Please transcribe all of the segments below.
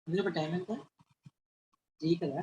ఇందులో టైం ఎంత? 3 కదా?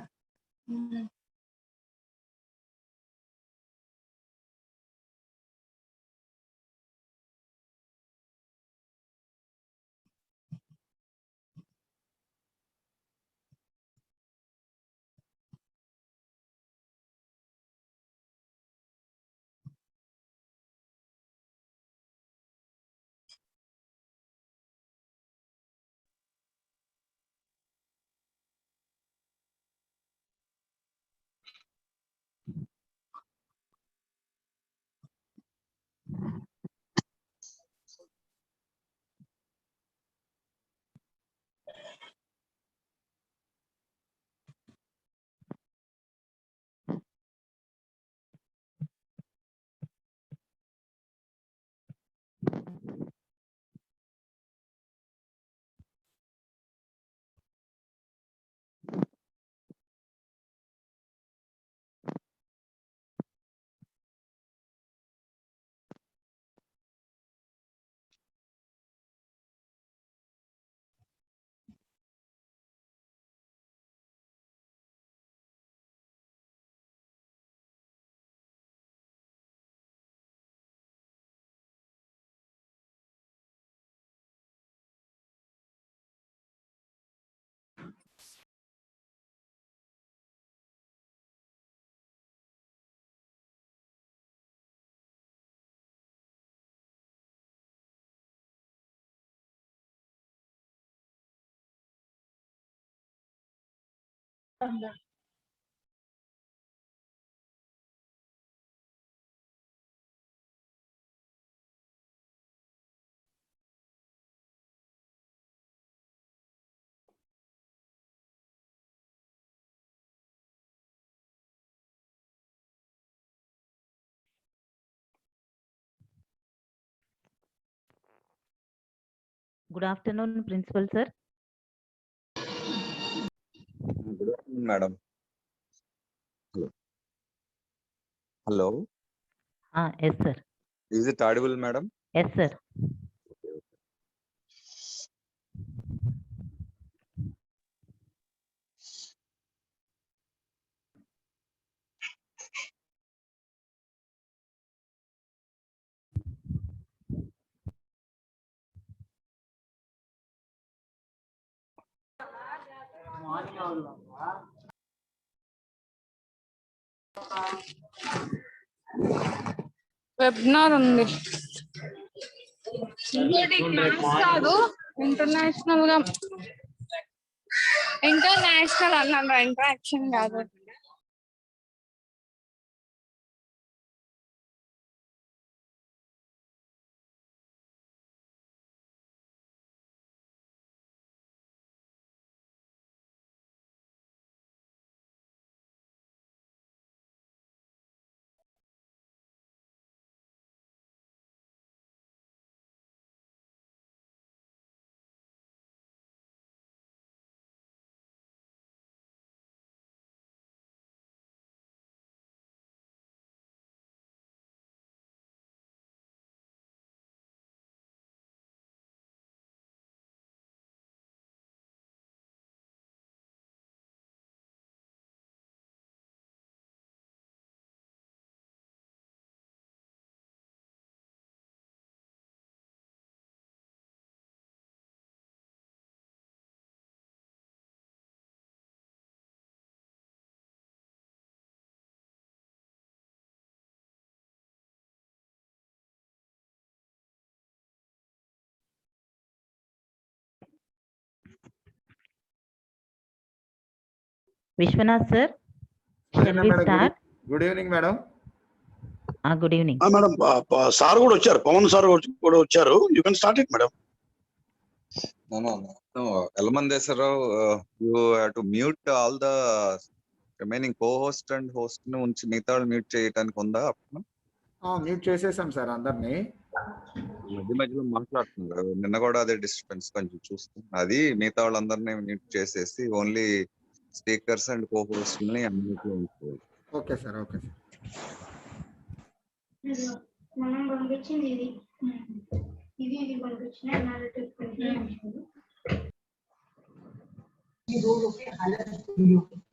Good afternoon, Principal Sir. Good afternoon, madam. Hello. Yes, sir. Is it audible, madam? Yes, sir. Webinar ఉంది. ఇంకోటి class కాదు, international గా ఇంటర్నేషనల్ అన్నాను, ఇంటరాక్షన్ కాదు. Vishwanath sir, shall we start? Good evening, madam. Good evening. Madam, sir కూడా వచ్చారు, Pawan sir కూడా వచ్చారు. You can start it, madam. No. Elmandesarao, you have to mute all the remaining co-host and host ను ఉంచి మిగతా mute చేయడానికి ఉందా? Mute చేసేసాం సార్ అందరినీ. మధ్యలో మాట్లాడుతున్నారు. నిన్న కూడా అదే డిస్టర్బెన్స్ కొంచెం చూస్తాం. అది మిగతా వాళ్ళందరినీ మ్యూట్ చేసేసి ఓన్లీ స్పీకర్స్ అండ్ కో-హోస్ట్ ని అన్మ్యూట్ లో ఉంచుకోవాలి. Okay sir, okay sir. మనం పంపించింది ఇది పంపించిన ये 2 लोग के हालत वीडियो पे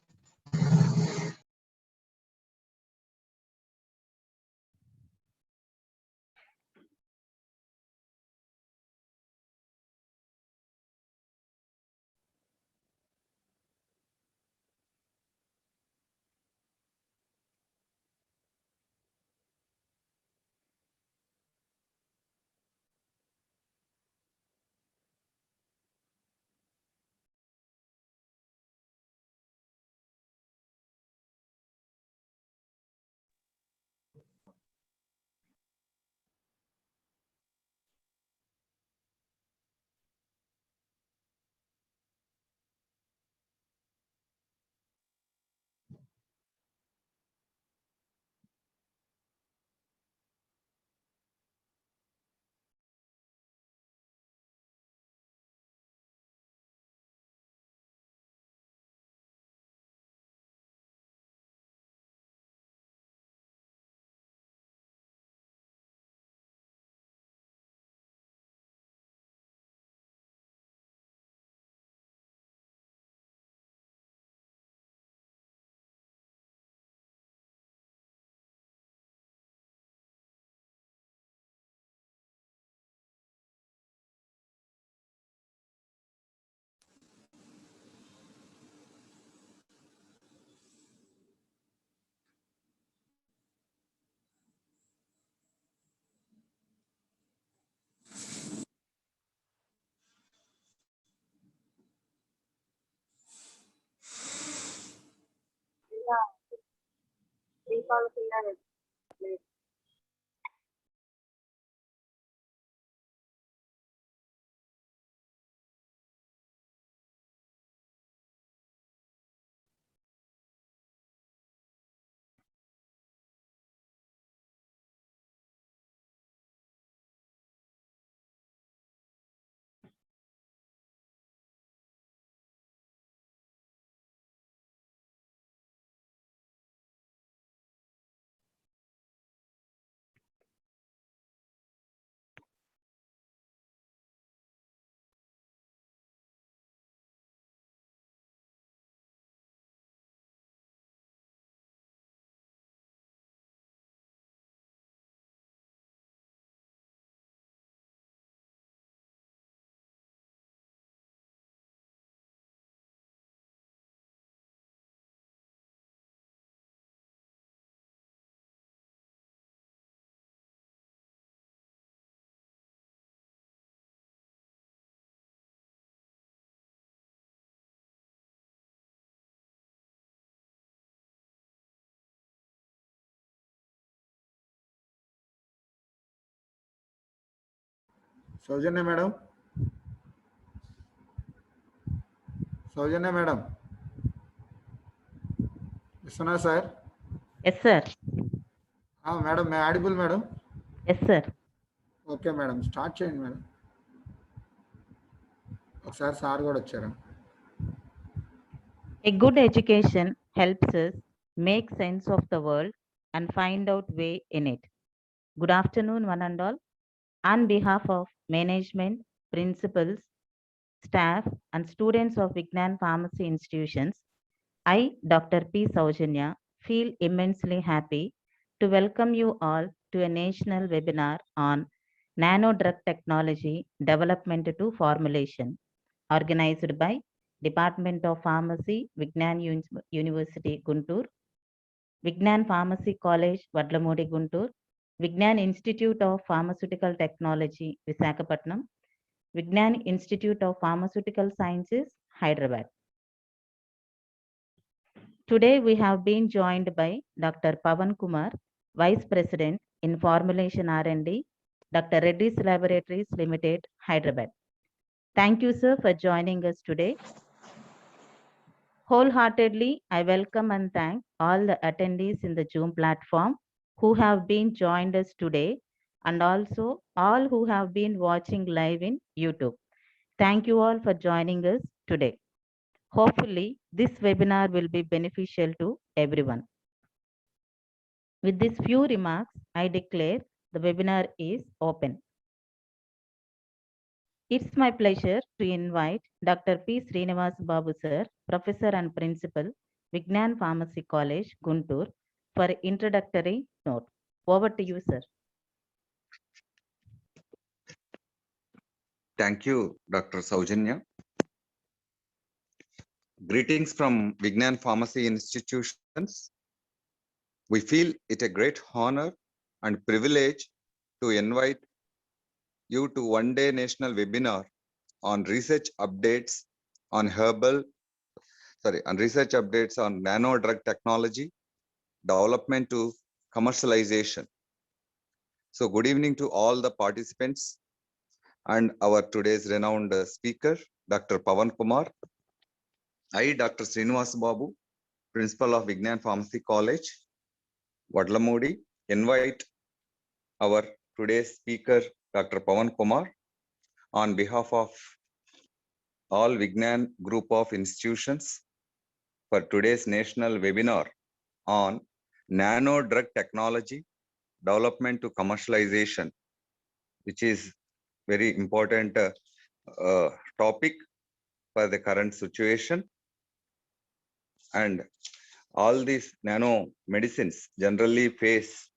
Soujanya madam, Soujanya madam, Viswanath sir. Yes, sir. Madam me audible madam? Yes, sir. Okay madam, start చేయండి మేడం. ఒకసారి సార్ కూడా వచ్చారు. A good education helps us make sense of the world and find out way in it. Good afternoon, one and all. On behalf of management, principals, staff, and students of Vignan Pharmacy Institutions, I, Dr. P. Saujanya, feel immensely happy to welcome you all to a national webinar on nano drug technology development to formulation, organized by Department of Pharmacy, Vignan University, Guntur, Vignan Pharmacy College, Vadlamudi, Guntur, Vignan Institute of Pharmaceutical Technology, Visakhapatnam, Vignan Institute of Pharmaceutical Sciences, Hyderabad. Today we have been joined by Dr. Pavan Kumar, Vice President in Formulation R&D, Dr. Reddy's Laboratories Limited, Hyderabad. Thank you, sir, for joining us today. Wholeheartedly, I welcome and thank all the attendees in the Zoom platform who have been joined us today, and also all who have been watching live in YouTube. Thank you all for joining us today. Hopefully, this webinar will be beneficial to everyone. With these few remarks, I declare the webinar is open. It's my pleasure to invite Dr. P. Srinivas Babu sir, Professor and Principal, Vignan Pharmacy College, Guntur, for introductory note. Over to you, sir. Thank you, Dr. Saujanya. Greetings from Vignan Pharmacy Institutions. We feel it a great honor and privilege to invite you to one-day national webinar on research updates on nano drug technology, development to commercialization. So good evening to all the participants and our today's renowned speaker, Dr. Pawan Kumar. I, Dr. Srinivas Babu, Principal of Vignan Pharmacy College, Vadlamudi, invite our today's speaker, Dr. Pawan Kumar, on behalf of all Vignan Group of institutions for today's national webinar on nano drug technology, development to commercialization, which is very important topic for the current situation. And all these nano medicines generally face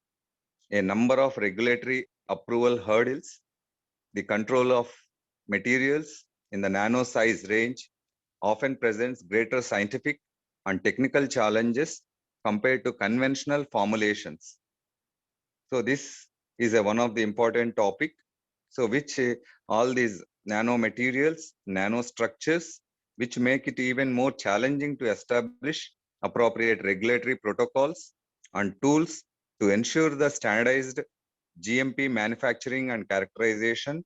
a number of regulatory approval hurdles. The control of materials in the nano size range often presents greater scientific and technical challenges compared to conventional formulations. So this is one of the important topic. So which all these nanomaterials, nanostructures, which make it even more challenging to establish appropriate regulatory protocols and tools to ensure the standardized GMP manufacturing and characterization,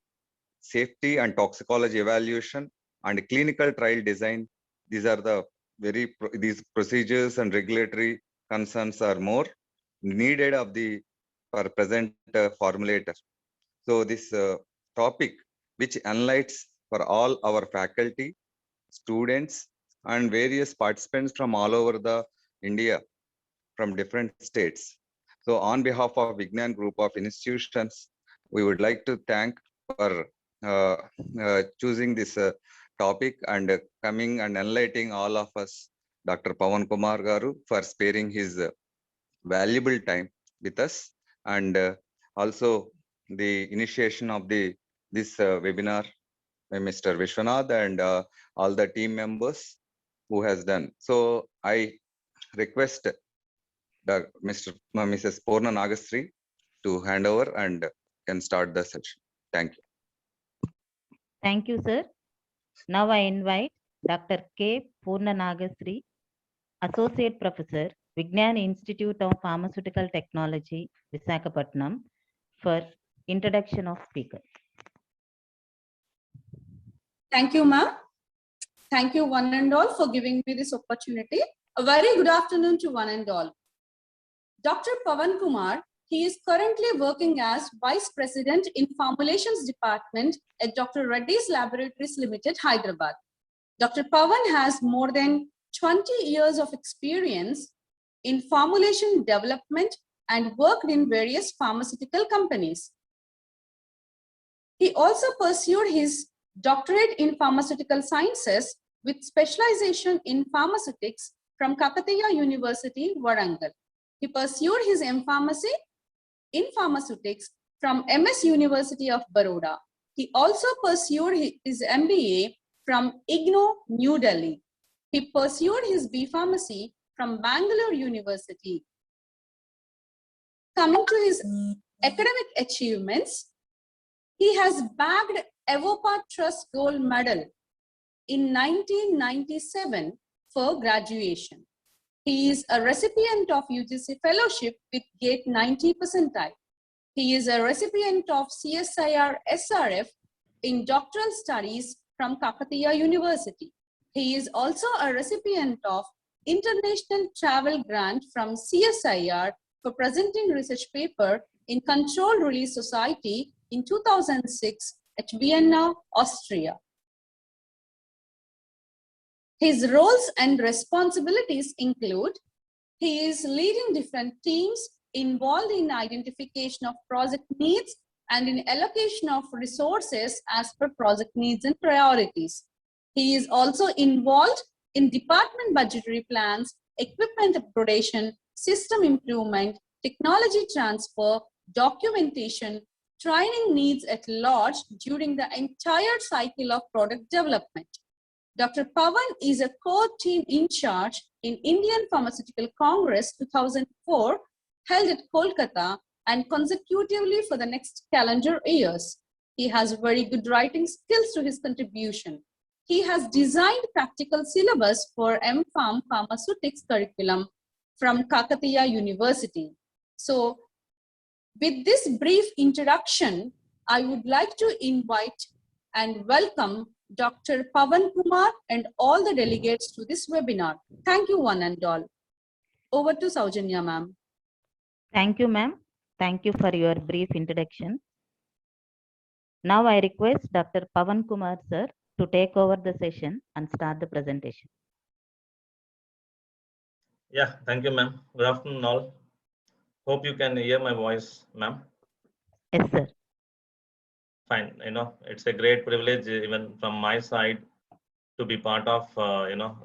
safety and toxicology evaluation, and clinical trial design. These are the these procedures and regulatory concerns are more needed of the present formulator. So this topic, which enlightens for all our faculty, students, and various participants from all over the India, from different states. So on behalf of Vignan Group of Institutions, we would like to thank for choosing this topic and coming and enlightening all of us, Dr. Pawan Kumar Garu, for sparing his valuable time with us, and also the initiation of this webinar by Mr. Vishwanath and all the team members who has done. So I request Mrs. Purna Nagastri to hand over and can start the session. Thank you. Thank you, sir. Now I invite Dr. K. Purna Nagastri, Associate Professor, Vignan Institute of Pharmaceutical Technology, Visakhapatnam, for introduction of speaker. Thank you, ma'am. Thank you, one and all, for giving me this opportunity. A very good afternoon to one and all. Dr. Pawan Kumar, he is currently working as Vice President in Formulations Department at Dr. Reddy's Laboratories Limited, Hyderabad. Dr. Pawan has more than 20 years of experience in formulation development and worked in various pharmaceutical companies. He also pursued his doctorate in pharmaceutical sciences with specialization in pharmaceutics from Kakatiya University, Warangal. He pursued his M.Pharmacy in pharmaceutics from MS University of Baroda. He also pursued his MBA from IGNOU, New Delhi. He pursued his B.Pharmacy from Bangalore University. Coming to his academic achievements, he has bagged Evopa Trust Gold Medal in 1997 for graduation. He is a recipient of UGC Fellowship with GATE 90 percentile. He is a recipient of CSIR SRF in doctoral studies from Kakatiya University. He is also a recipient of International Travel Grant from CSIR for presenting research paper in Controlled Release Society in 2006 at Vienna, Austria. His roles and responsibilities include, he is leading different teams involved in identification of project needs and in allocation of resources as per project needs and priorities. He is also involved in department budgetary plans, equipment upgradation, system improvement, technology transfer, documentation, training needs at large during the entire cycle of product development. Dr. Pawan is a core team in charge in Indian Pharmaceutical Congress 2004 held at Kolkata and consecutively for the next calendar years. He has very good writing skills to his contribution. He has designed practical syllabus for MPharm Pharmaceutics curriculum from Kakatiya University. So with this brief introduction, I would like to invite and welcome Dr. Pawan Kumar and all the delegates to this webinar. Thank you one and all. Over to Saujanya ma'am. Thank you, ma'am. Thank you for your brief introduction. Now I request Dr. Pawan Kumar sir to take over the session and start the presentation. Yeah, thank you, ma'am. Good afternoon, all. Hope you can hear my voice, ma'am. Yes, sir. Fine. It's a great privilege, even from my side, to be part of,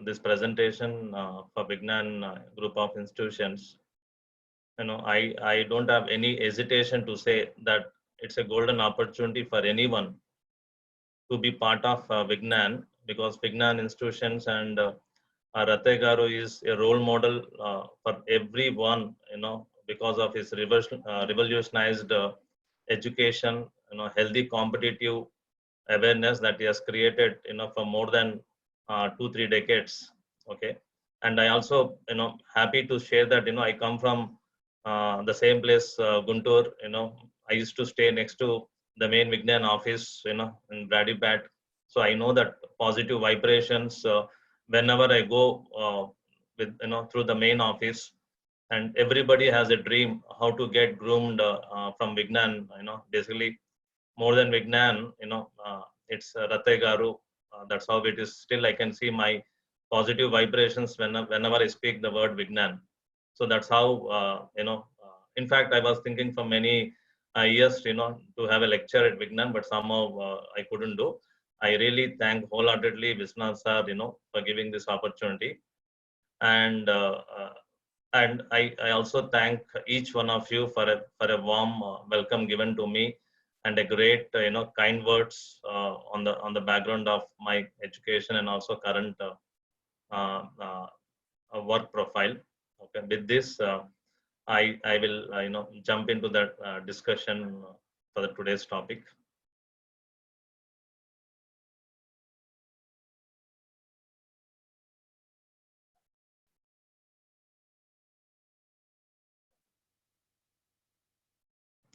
this presentation for Vignan group of institutions. I don't have any hesitation to say that it's a golden opportunity for anyone to be part of Vignan, because Vignan institutions and Rathe Garu is a role model for everyone, because of his revolutionized education, healthy competitive awareness that he has created, for more than 2-3 decades. Okay. And I also, happy to share that, I come from the same place, Guntur. I used to stay next to the main Vignan office, in Bradypat. So I know that positive vibrations whenever I go with, through the main office, and everybody has a dream how to get groomed from Vignan. Basically more than Vignan, it's Rathe Garu. That's how it is. Still, I can see my positive vibrations whenever I speak the word Vignan. So that's how, in fact, I was thinking for many years, to have a lecture at Vignan, but somehow I couldn't do. I really thank wholeheartedly Viswanath sir, for giving this opportunity. And I also thank each one of you for a warm welcome given to me, and a great, kind words on the background of my education and also current work profile. Okay, with this, I will jump into that discussion for the today's topic.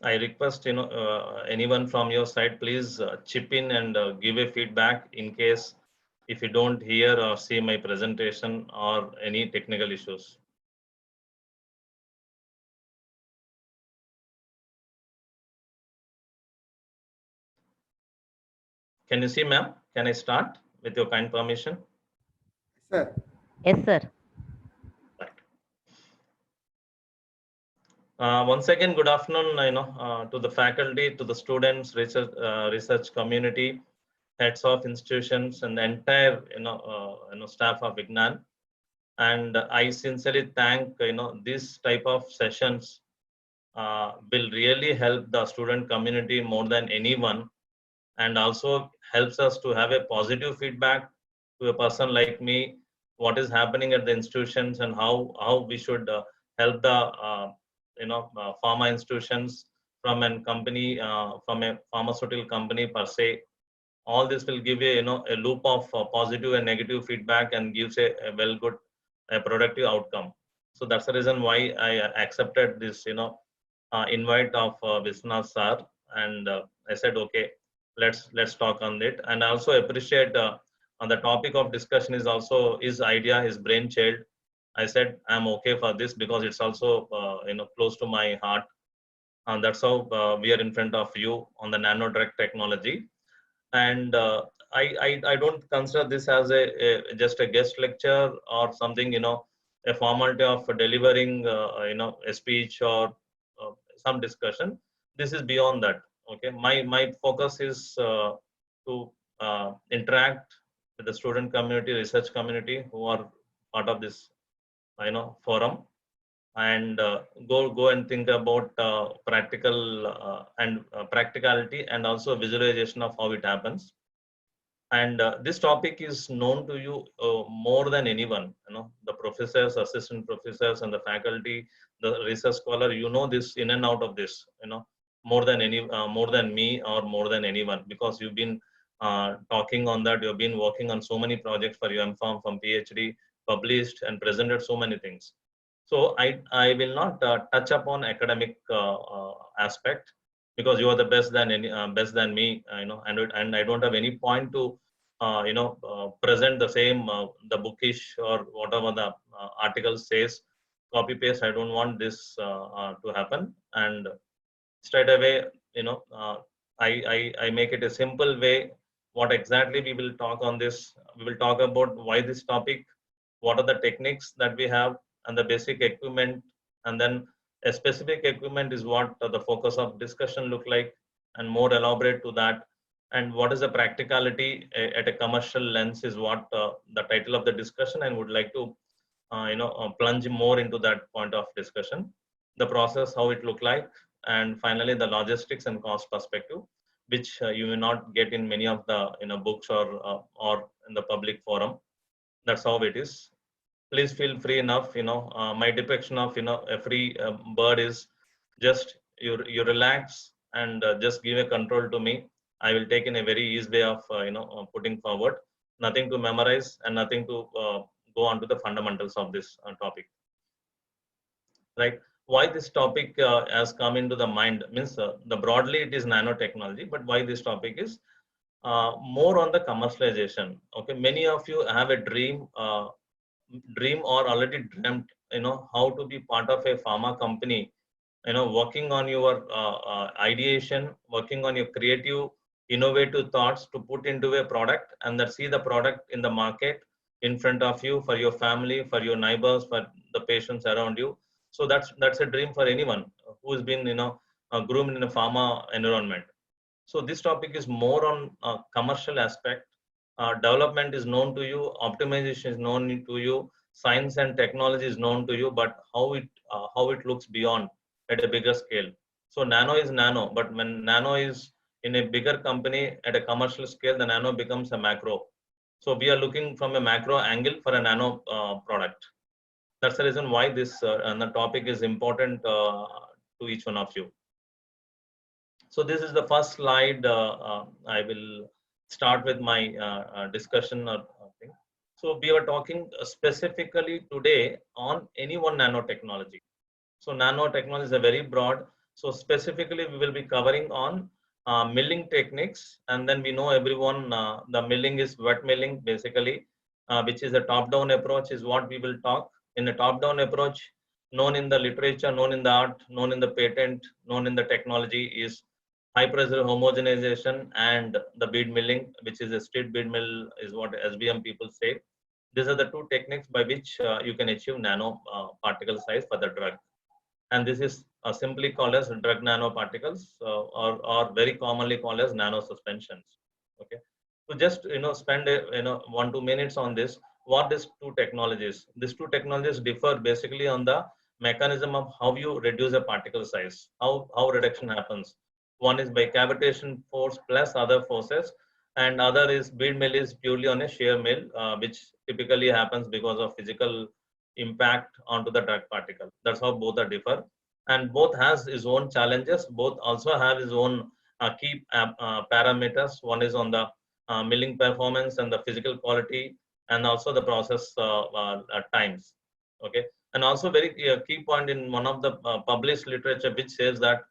I request anyone from your side, please chip in and give a feedback in case if you don't hear or see my presentation or any technical issues. Can you see, ma'am? Can I start with your kind permission? Sir. Yes, sir. Once again, good afternoon, to the faculty, to the students, research community, heads of institutions, and the entire, staff of Vignan. And I sincerely thank, this type of sessions will really help the student community more than anyone, and also helps us to have a positive feedback to a person like me, what is happening at the institutions and how we should help the pharma institutions from a company, from a pharmaceutical company per se. All this will give a a loop of positive and negative feedback and gives a well good, a productive outcome. So that's the reason why I accepted this invite of Viswanath sir, and I said okay, let's talk on it. And I also appreciate on the topic of discussion is also his idea, his brainchild. I said I'm okay for this because it's also close to my heart, and that's how we are in front of you on the nano drug technology. And I don't consider this as a just a guest lecture or something, a formality of delivering a speech or some discussion. This is beyond that. Okay, my focus is to interact with the student community, research community who are part of this, forum, and go and think about practical and practicality, and also visualization of how it happens. And this topic is known to you more than anyone. The professors, assistant professors, and the faculty, the research scholar. This in and out of this. More than more than me, or more than anyone, because you've been talking on that. You've been working on so many projects for your MPharm, from PhD, published and presented so many things. So I will not touch upon academic aspect, because you are the best than me, and I don't have any point to present the same the bookish or whatever the article says, copy paste. I don't want this to happen. And straight away, I make it a simple way. What exactly we will talk on this? We will talk about why this topic, what are the techniques that we have, and the basic equipment, and then a specific equipment is what the focus of discussion look like, and more elaborate to that. And what is the practicality at a commercial lens is what the title of the discussion, and would like to plunge more into that point of discussion. The process, how it look like, and finally the logistics and cost perspective, which you will not get in many of the books or in the public forum. That's how it is. Please feel free enough. My depiction of a free bird is just you relax and just give a control to me. I will take in a very easy way of putting forward. Nothing to memorize and nothing to go on to the fundamentals of this topic. Right? Why this topic has come into the mind means the broadly it is nanotechnology, but why this topic is more on the commercialization. Okay, many of you have a dream or already dreamt, how to be part of a pharma company, working on your ideation, working on your creative, innovative thoughts to put into a product, and then see the product in the market in front of you, for your family, for your neighbors, for the patients around you. So that's a dream for anyone who's been groomed in a pharma environment. So this topic is more on commercial aspect. Development is known to you, optimization is known to you, science and technology is known to you, but how it looks beyond at a bigger scale. So nano is nano, but when nano is in a bigger company at a commercial scale, the nano becomes a macro. So we are looking from a macro angle for a nano product. That's the reason why this and the topic is important to each one of you. So this is the first slide. I will start with my discussion or thing. So we were talking specifically today on any one nanotechnology. So nanotechnology is a very broad. So specifically we will be covering on milling techniques, and then we know everyone the milling is wet milling basically, which is a top-down approach is what we will talk. In a top-down approach, known in the literature, known in the art, known in the patent, known in the technology, is high pressure homogenization and the bead milling, which is a stirred bead mill, is what SBM people say. These are the two techniques by which you can achieve nano particle size for the drug. And this is simply called as drug nanoparticles, or very commonly called as nano suspensions. Okay, so just spend 1-2 minutes on this. What these two technologies? These two technologies differ basically on the mechanism of how you reduce a particle size, how reduction happens. One is by cavitation force plus other forces, and other is bead mill is purely on a shear mill, which typically happens because of physical impact onto the drug particle. That's how both are differ, and both has its own challenges. Both also have its own key parameters. One is on the milling performance and the physical quality, and also the process times. Okay, and also very key point in one of the published literature which says that,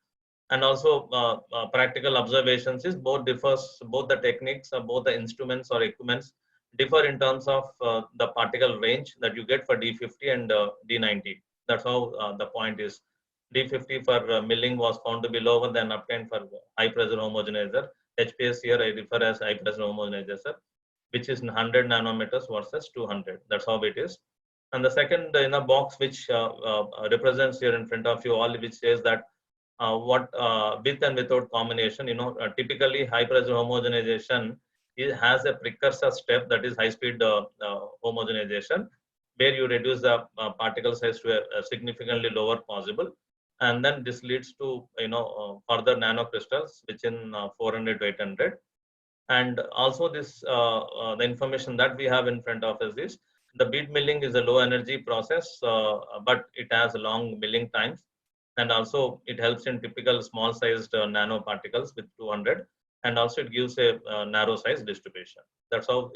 and also practical observations is both the techniques or both the instruments or equipments differ in terms of the particle range that you get for D50 and D90. That's how the point is. D50 for milling was found to be lower than obtained for high pressure homogenizer. HPS here I refer as high pressure homogenizer, which is 100 nanometers versus 200. That's how it is. And the second in a box which represents here in front of you all, which says that what with and without combination, typically high pressure homogenization has a precursor step, that is high speed homogenization, where you reduce the particle size to a significantly lower possible. And then this leads to, further nanocrystals within 400 to 800. And also this, the information that we have in front of us is, the bead milling is a low energy process, but it has long milling times. And also it helps in typical small sized nanoparticles with 200. And also it gives a narrow size distribution. That's how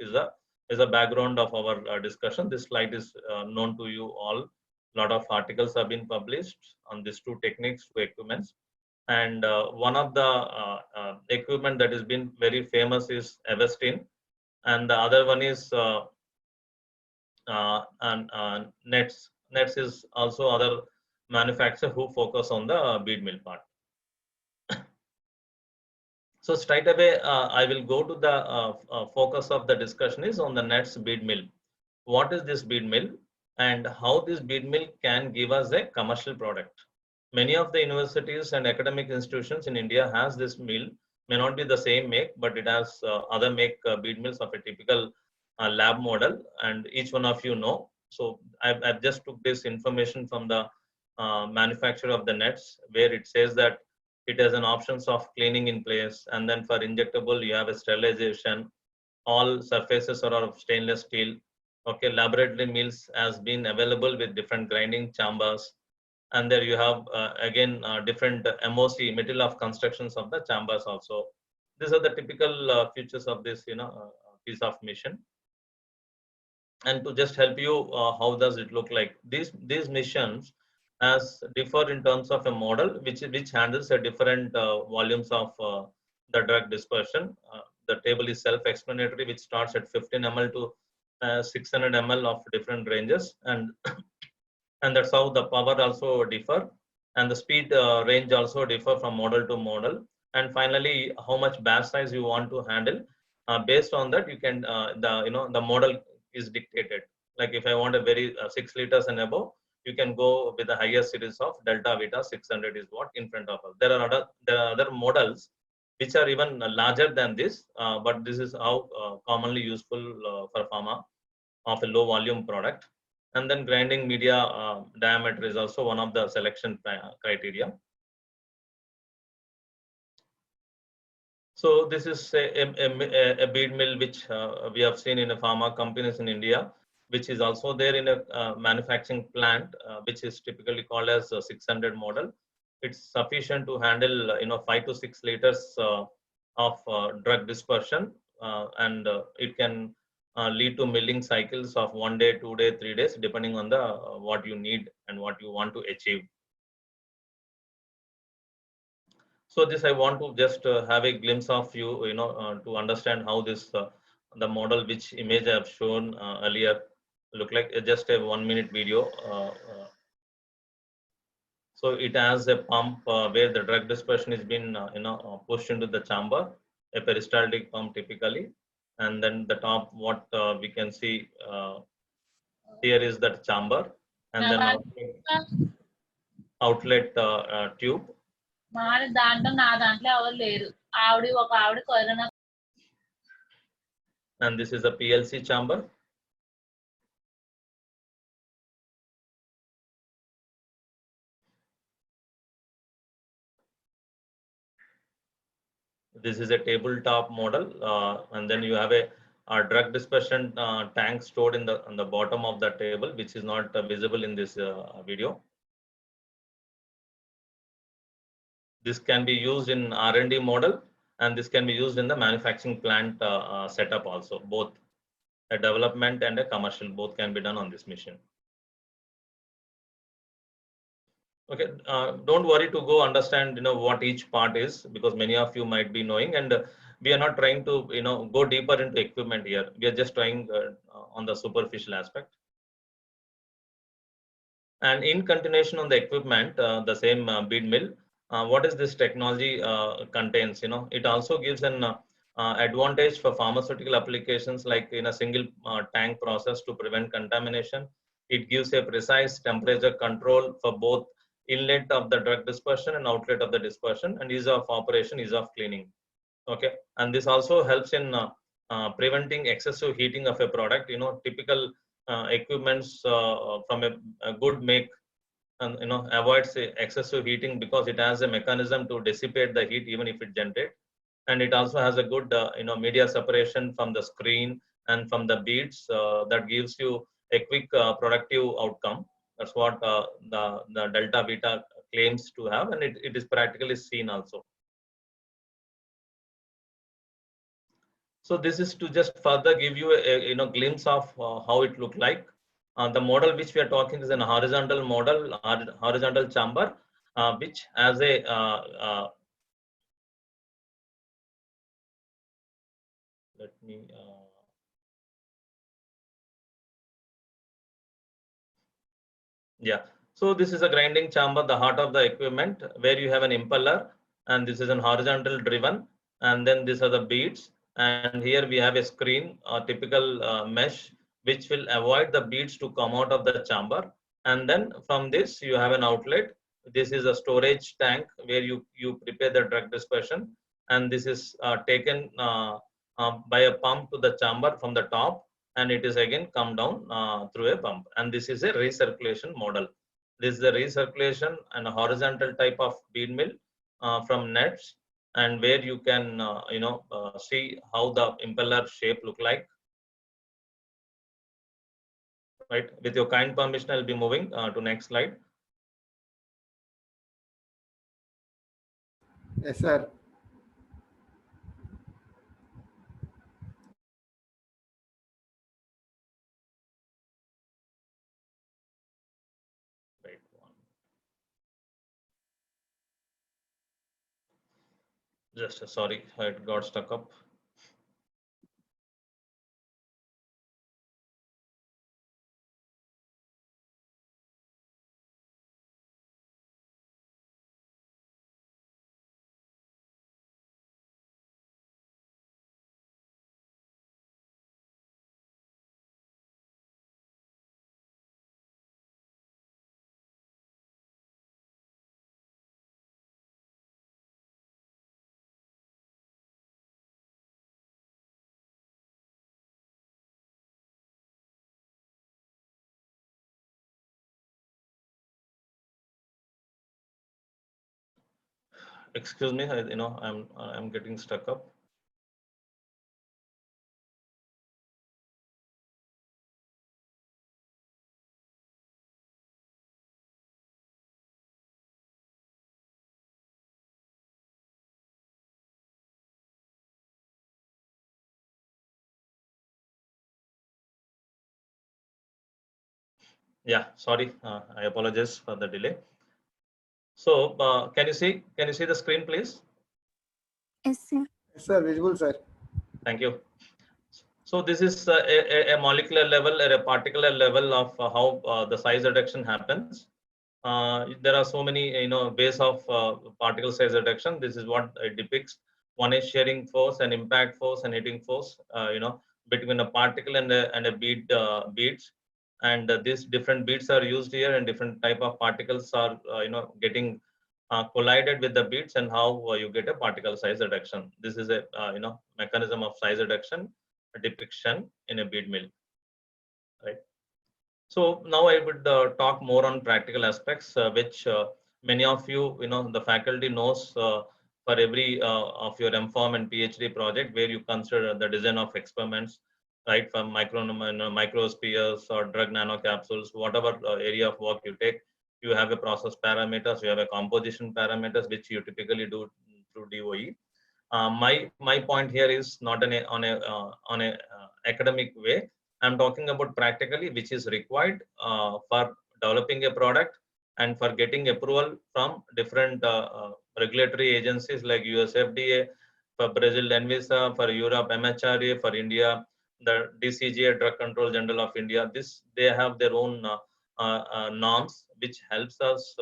is a background of our discussion. This slide is known to you all. A lot of articles have been published on these two techniques, two equipments. And one of the equipment that has been very famous is Everstin, and the other one is Nets. Nets is also other manufacturer who focus on the bead mill part. So straight away, I will go to the focus of the discussion is on the Nets bead mill. What is this bead mill, and how this bead mill can give us a commercial product? Many of the universities and academic institutions in India has this mill, may not be the same make, but it has other make bead mills of a typical lab model, and each one of you know. So I've just took this information from the manufacturer of the nets, where it says that it has an options of cleaning in place, and then for injectable you have a sterilization. All surfaces are of stainless steel. Okay, laboratory mills has been available with different grinding chambers. And there you have again different MOC, material of constructions of the chambers also. These are the typical features of this piece of machine. And to just help you, how does it look like? These missions as differ in terms of a model which handles a different volumes of the drug dispersion. The table is self-explanatory, which starts at 15 ml to 600 ml of different ranges, and and that's how the power also differ, and the speed range also differ from model to model. And finally, how much batch size you want to handle, based on that you can the model is dictated. Like if I want a very 6 liters and above, you can go with the highest series of Delta Vita 600 is what in front of us. There are other models which are even larger than this, but this is how commonly useful for pharma of a low volume product. And then grinding media diameter is also one of the selection criteria. So this is a bead mill which we have seen in a pharma companies in India, which is also there in a manufacturing plant, which is typically called as a 600 model. It's sufficient to handle 5 to 6 liters of drug dispersion, and it can lead to milling cycles of 1 day, 2 day, 3 days, depending on the what you need and what you want to achieve. So this I want to just have a glimpse of you, to understand how this the model which image I have shown earlier look like. Just a 1 minute video. So it has a pump where the drug dispersion is been pushed into the chamber, a peristaltic pump typically. And then the top, what we can see here is that chamber, and then outlet tube. And this is a PLC chamber. This is a tabletop model, and then you have a drug dispersion tank stored on the bottom of the table, which is not visible in this video. This can be used in R&D model, and this can be used in the manufacturing plant setup also. Both a development and a commercial, both can be done on this machine. Okay, don't worry to go understand what each part is, because many of you might be knowing, and we are not trying to go deeper into equipment here. We are just trying on the superficial aspect. And in continuation on the equipment, the same bead mill, what is this technology contains? It also gives an advantage for pharmaceutical applications, like in a single tank process to prevent contamination. It gives a precise temperature control for both inlet of the drug dispersion and outlet of the dispersion, and ease of operation, ease of cleaning. Okay, and this also helps in preventing excessive heating of a product. Typical equipments from a good make, and avoids excessive heating because it has a mechanism to dissipate the heat even if it generates, and it also has a good media separation from the screen and from the beads that gives you a quick productive outcome. That's what the Delta Vita claims to have, and it is practically seen also. So this is to just further give you a glimpse of how it look like. The model which we are talking is an horizontal model, horizontal chamber, which has a let me yeah. So this is a grinding chamber, the heart of the equipment, where you have an impeller, and this is an horizontal driven, and then these are the beads, and here we have a screen, a typical mesh, which will avoid the beads to come out of the chamber. And then from this you have an outlet. This is a storage tank where you prepare the drug dispersion, and this is taken by a pump to the chamber from the top, and it is again come down through a pump. And this is a recirculation model. This is a recirculation and a horizontal type of bead mill from nets, and where you can see how the impeller shape look like. Right. With your kind permission, I'll be moving to next slide. Yes, sir. Right. Just sorry, it got stuck up. Excuse me, I'm getting stuck up. Yeah, sorry, I apologize for the delay. So can you see the screen, please? Yes, sir. Yes, sir. Visible, sir. Thank you. So this is a molecular level or a particular level of how the size reduction happens. There are so many ways of particle size reduction. This is what it depicts. One is shearing force and impact force and hitting force, between a particle and a beads. And these different beads are used here, and different type of particles are getting collided with the beads, and how you get a particle size reduction. This is a mechanism of size reduction depiction in a bead mill, right? So now I would talk more on practical aspects, which many of you, the faculty knows for every of your MPharm and PhD project, where you consider the design of experiments, right, from microspheres or drug nanocapsules, whatever area of work you take, you have a process parameters, you have a composition parameters, which you typically do through DOE. My point here is not on a academic way. I'm talking about practically, which is required for developing a product and for getting approval from different regulatory agencies like US FDA, for Brazil ANVISA, for Europe MHRA, for India the DCGI, Drug Control General of India. They have their own norms, which helps us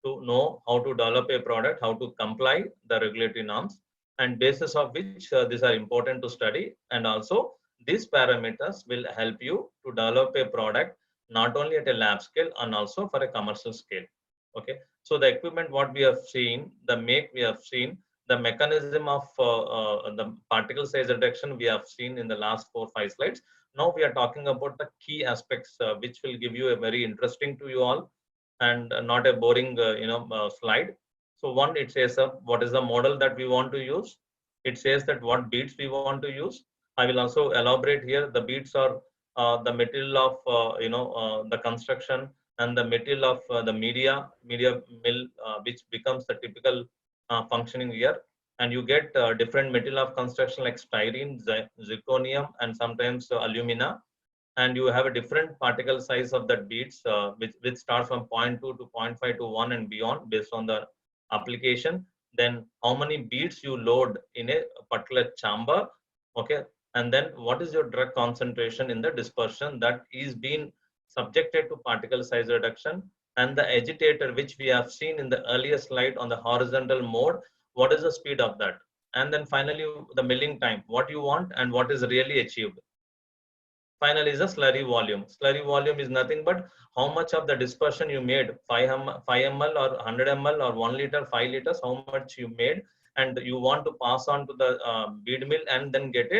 to know how to develop a product, how to comply the regulatory norms, and basis of which these are important to study. And also these parameters will help you to develop a product not only at a lab scale and also for a commercial scale. Okay, so the equipment what we have seen, the make we have seen, the mechanism of the particle size reduction we have seen in the last 4-5 slides. Now we are talking about the key aspects which will give you a very interesting to you all and not a boring slide. So one, it says what is the model that we want to use. It says that what beads we want to use. I will also elaborate here. The beads are the material of the construction and the material of the media mill, which becomes the typical functioning here. And you get different material of construction like styrene, zirconium, and sometimes alumina. And you have a different particle size of that beads, which starts from 0.2 to 0.5 to 1 and beyond based on the application. Then how many beads you load in a particular chamber, okay? And then what is your drug concentration in the dispersion that is being subjected to particle size reduction, and the agitator which we have seen in the earlier slide on the horizontal mode, what is the speed of that? And then finally the milling time, what you want and what is really achieved. Finally is the slurry volume. Slurry volume is nothing but how much of the dispersion you made, 5 ml or 100 ml or 1 liter, 5 liters, how much you made, and you want to pass on to the bead mill and then get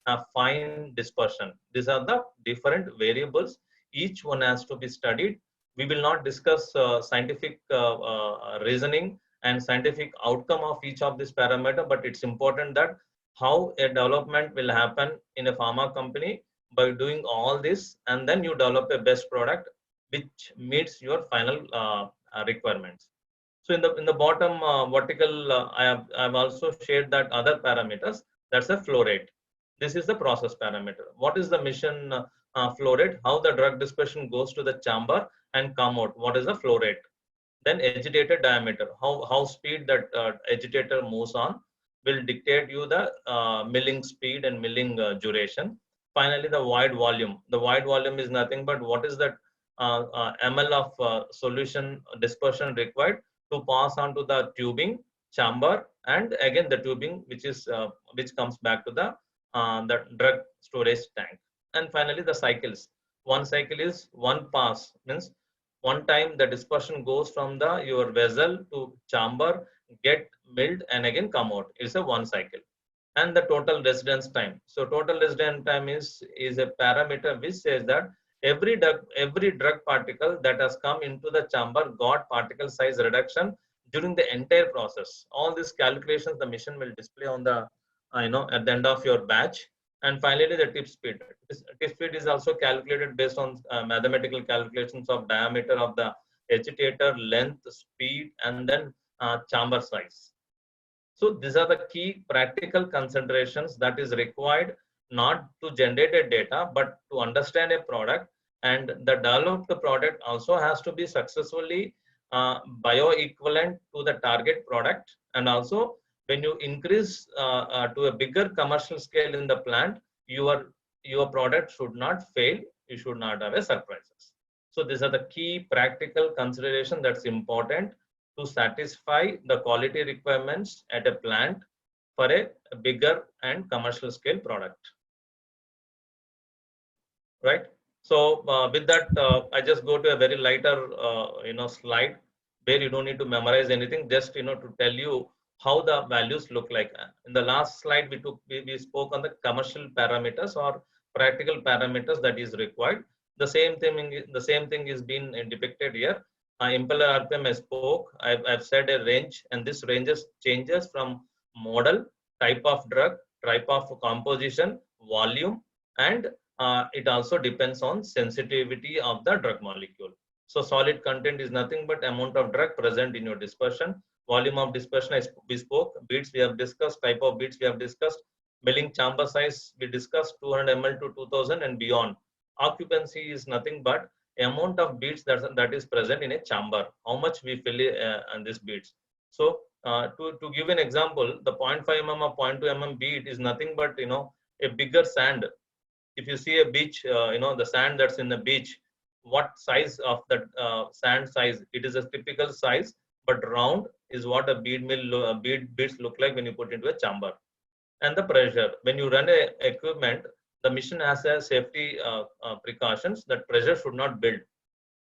a fine dispersion. These are the different variables. Each one has to be studied. We will not discuss scientific reasoning and scientific outcome of each of these parameter, but it's important that how a development will happen in a pharma company by doing all this, and then you develop a best product which meets your final requirements. So in the bottom vertical, I have also shared that other parameters. That's a flow rate. This is the process parameter. What is the mission flow rate? How the drug dispersion goes to the chamber and come out. What is the flow rate? Then agitator diameter. How speed that agitator moves on will dictate you the milling speed and milling duration. Finally, the void volume. The void volume is nothing but what is that ml of solution dispersion required to pass on to the tubing chamber, and again the tubing which comes back to the drug storage tank. And finally the cycles. One cycle is one pass, means one time the dispersion goes from your vessel to chamber, get milled and again come out. It's a one cycle. And the total residence time. So total residence time is a parameter which says that every drug particle that has come into the chamber got particle size reduction during the entire process. All these calculations the machine will display on the at the end of your batch. And finally the tip speed. Tip speed is also calculated based on mathematical calculations of diameter of the agitator, length, speed, and then chamber size. So these are the key practical considerations that is required not to generate a data, but to understand a product. And the developed product also has to be successfully bioequivalent to the target product. And also when you increase to a bigger commercial scale in the plant, your product should not fail. You should not have a surprises. So these are the key practical consideration that's important to satisfy the quality requirements at a plant for a bigger and commercial scale product. Right. So with that, I just go to a very lighter, slide where you don't need to memorize anything. Just to tell you how the values look like. In the last slide, we spoke on the commercial parameters or practical parameters that is required. The same thing is being depicted here. Impeller RPM I spoke. I've said a range, and this ranges changes from model, type of drug, type of composition, volume, and it also depends on sensitivity of the drug molecule. So solid content is nothing but amount of drug present in your dispersion. Volume of dispersion we spoke. Beads we have discussed. Type of beads we have discussed. Milling chamber size we discussed, 200 ml to 2000 and beyond. Occupancy is nothing but amount of beads that is present in a chamber, how much we fill in these beads. So to give an example, the 0.5 mm or 0.2 mm bead is nothing but a bigger sand. If you see a beach, the sand that's in the beach, what size of that sand size? It is a typical size, but round is what a bead mill beads look like when you put into a chamber. And the pressure, when you run a equipment, the machine has a safety precautions that pressure should not build.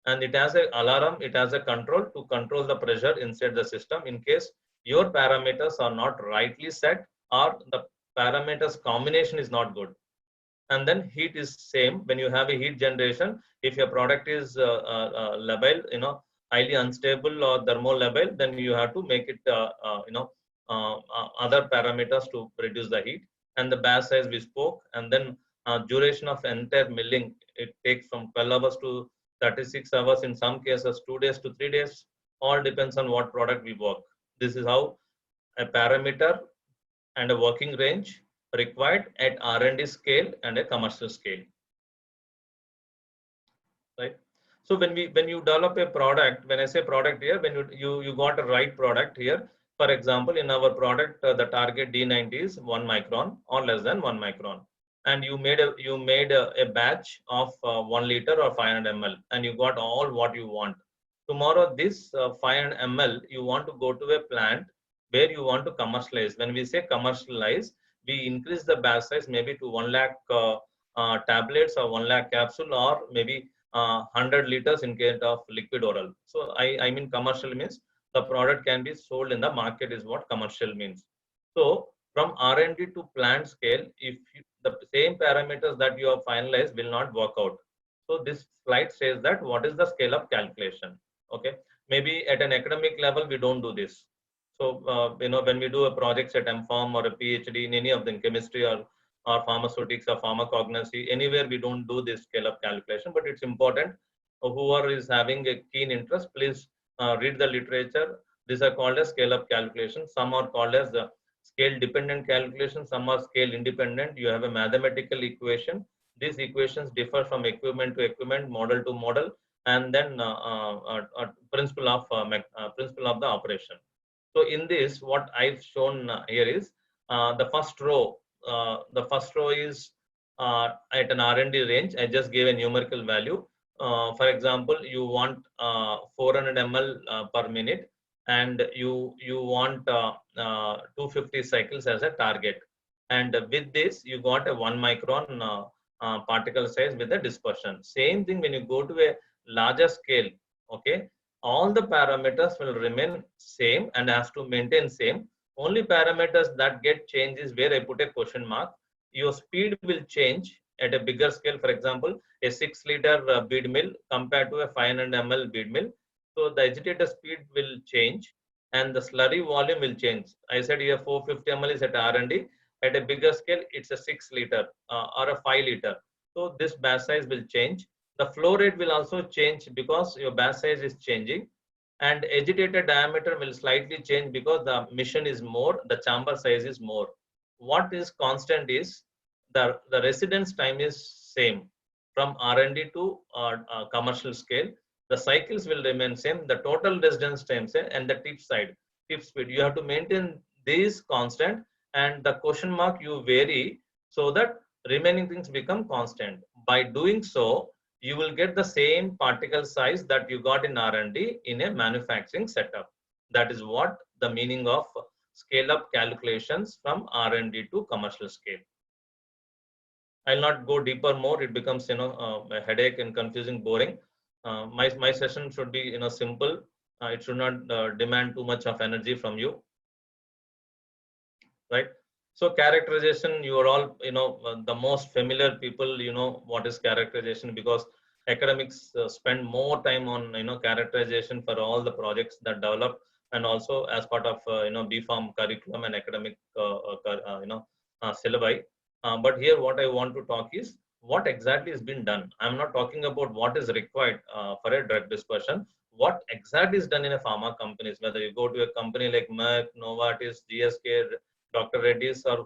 and it has an alarm, it has a control to control the pressure inside the system in case your parameters are not rightly set or the parameters combination is not good. And then heat is same. When you have a heat generation, if your product is labile, highly unstable or thermolabile, then you have to make it, other parameters to reduce the heat. And the batch size we spoke, and then duration of entire milling, it takes from 12 hours to 36 hours, in some cases 2 days to 3 days, all depends on what product we work. This is how a parameter and a working range required at R&D scale and a commercial scale, right? So when you develop a product, when I say product here, when you got a right product here, for example, in our product, the target D90 is 1 micron or less than 1 micron, and you made a batch of 1 liter or 500 ml, and you got all what you want. Tomorrow, this 500 ml, you want to go to a plant where you want to commercialize. When we say commercialize, we increase the batch size maybe to 1 lakh tablets or 1 lakh capsule, or maybe 100 liters in case of liquid oral. So I mean commercial means the product can be sold in the market is what commercial means. So from R&D to plant scale, if the same parameters that you have finalized will not work out. So this slide says that what is the scale up calculation. Okay, maybe at an academic level we don't do this. So when we do a project at MPharm or a PhD in any of them, chemistry or pharmaceutics or pharmacognosy, anywhere we don't do this scale up calculation, but it's important. Whoever is having a keen interest, please read the literature. These are called as scale up calculation. Some are called as the scale dependent calculation. Some are scale independent. You have a mathematical equation. These equations differ from equipment to equipment, model to model, and then principle of the operation. So in this, what I've shown here is the first row. The first row is at an R&D range. I just gave a numerical value. For example, you want 400 ml per minute, and you want 250 cycles as a target. And with this, you got a 1 micron particle size with a dispersion. Same thing when you go to a larger scale. Okay, all the parameters will remain same and has to maintain same. Only parameters that get changed is where I put a question mark. Your speed will change at a bigger scale. For example, a 6 liter bead mill compared to a 500 ml bead mill. So the agitator speed will change and the slurry volume will change. I said here 450 ml is at R&D. At a bigger scale, it's a 6 liter or a 5 liter. So this batch size will change. The flow rate will also change because your batch size is changing, and agitator diameter will slightly change because the mission is more, the chamber size is more. What is constant is the residence time is same from R&D to commercial scale. The cycles will remain same, the total residence time same, and the tip speed. You have to maintain these constant, and the question mark you vary so that remaining things become constant. By doing so, you will get the same particle size that you got in R&D in a manufacturing setup. That is what the meaning of scale up calculations from R&D to commercial scale. I'll not go deeper more. It becomes a headache and confusing, boring. My session should be simple. It should not demand too much of energy from you, right? So characterization, you are all, the most familiar people, what is characterization, because academics spend more time on, characterization for all the projects that develop, and also as part of, BPharm curriculum and academic, syllabi. But here what I want to talk is what exactly has been done. I'm not talking about what is required for a drug dispersion. What exactly is done in a pharma companies, whether you go to a company like Merck, Novartis, GSK, Dr. Reddy's, or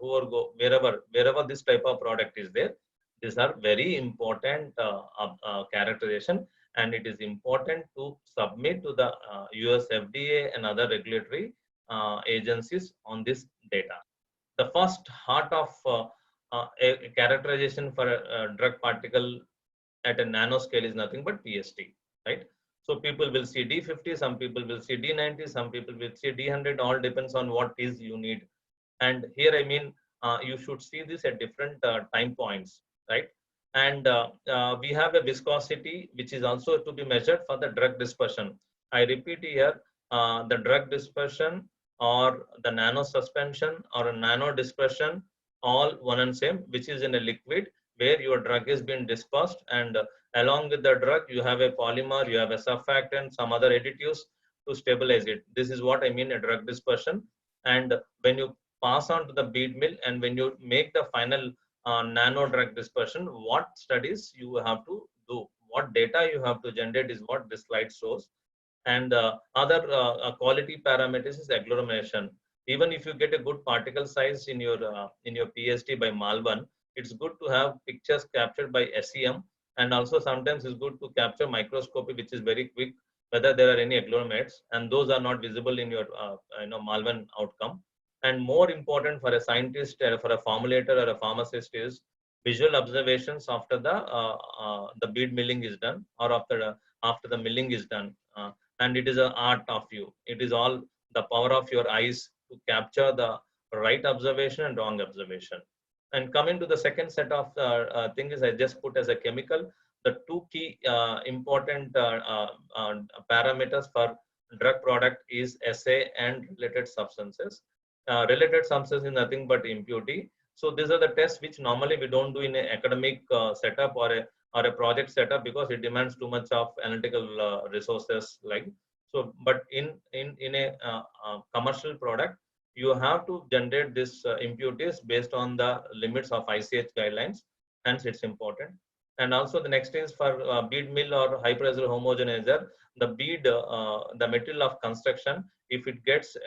wherever this type of product is there. These are very important characterization, and it is important to submit to the US FDA and other regulatory agencies on this data. The first heart of a characterization for a drug particle at a nanoscale is nothing but PST, right? So people will see D50, some people will see D90, some people will see D100, all depends on what is you need. And here, I mean, you should see this at different time points, right? And we have a viscosity which is also to be measured for the drug dispersion. I repeat here, the drug dispersion or the nano suspension or a nano dispersion, all one and same, which is in a liquid where your drug is being dispersed, and along with the drug you have a polymer, you have a surfactant, some other additives to stabilize it. This is what I mean a drug dispersion. And when you pass on to the bead mill and when you make the final nano drug dispersion, what studies you have to do, what data you have to generate is what this slide shows. And other quality parameters is agglomeration. Even if you get a good particle size in your PhD by Malvern, it's good to have pictures captured by SEM, and also sometimes it's good to capture microscopy, which is very quick, whether there are any agglomerates, and those are not visible in your Malvern outcome. And more important for a scientist, for a formulator or a pharmacist is visual observations after the bead milling is done, or after the milling is done. And it is an art of you. It is all the power of your eyes to capture the right observation and wrong observation. And coming to the second set of things, I just put as a chemical, the two key important parameters for drug product is assay and related substances. Related substance is nothing but impurity. So these are the tests which normally we don't do in an academic setup or a project setup, because it demands too much of analytical resources. So, but in a commercial product, you have to generate this impurities based on the limits of ICH guidelines. Hence, it's important. And also the next is for bead mill or high pressure homogenizer, the bead, the material of construction, if it gets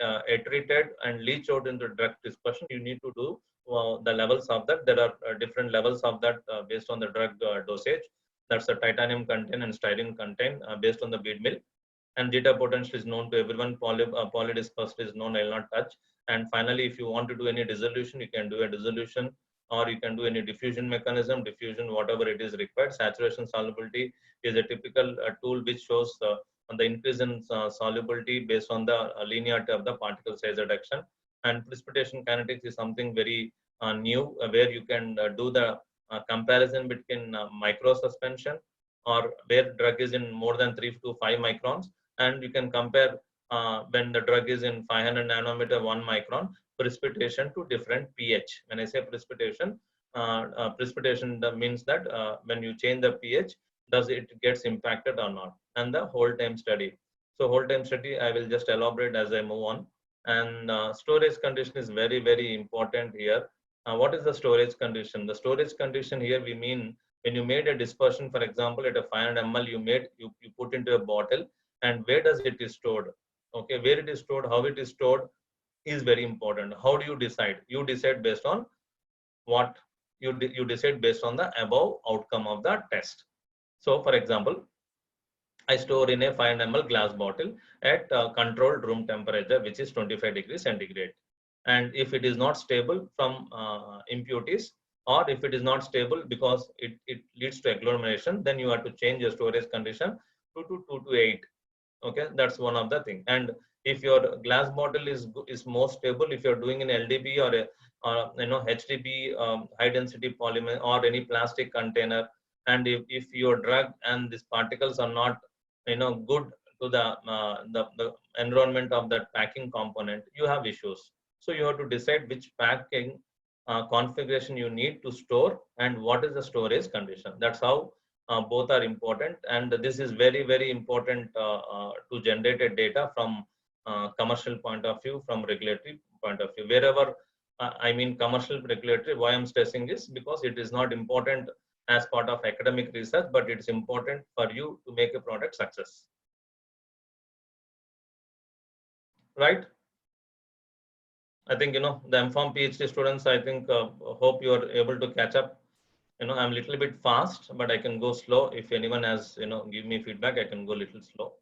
treated and leach out into drug dispersion, you need to do the levels of that. There are different levels of that based on the drug dosage. That's the titanium content and styrene content based on the bead mill. And zeta potential is known to everyone. Polydispersed is known, I'll not touch. And finally, if you want to do any dissolution, you can do a dissolution, or you can do any diffusion mechanism, diffusion, whatever it is required. Saturation solubility is a typical tool which shows the increase in solubility based on the linearity of the particle size reduction. And precipitation kinetics is something very new, where you can do the comparison between micro suspension, or where drug is in more than 3 to 5 microns, and you can compare when the drug is in 500 nanometer 1 micron precipitation to different pH. When I say precipitation, precipitation means that when you change the pH, does it gets impacted or not, and the whole time study. So whole time study, I will just elaborate as I move on. And storage condition is very, very important here. What is the storage condition? The storage condition here, we mean when you made a dispersion, for example, at a 500 ml, you put into a bottle, and where does it is stored? Okay, where it is stored, how it is stored is very important. How do you decide? You decide based on what? You decide based on the above outcome of the test. So, for example, I store in a 500 ml glass bottle at controlled room temperature, which is 25 degrees centigrade. And if it is not stable from impurities, or if it is not stable because it leads to agglomeration, then you have to change your storage condition to 2 to 8. Okay, that's one of the things. And if your glass bottle is more stable, if you're doing an LDB or a HDB, high density polymer, or any plastic container, and if your drug and these particles are not good to the environment of that packing component, you have issues. So you have to decide which packing configuration you need to store and what is the storage condition. That's how both are important, and this is very, very important to generate a data from commercial point of view, from regulatory point of view. Wherever I mean commercial regulatory, why I'm stressing is because it is not important as part of academic research, but it's important for you to make a product success. Right? I think, the MPharm PhD students, I think, hope you are able to catch up. I'm a little bit fast, but I can go slow. If anyone has, give me feedback, I can go a little slow.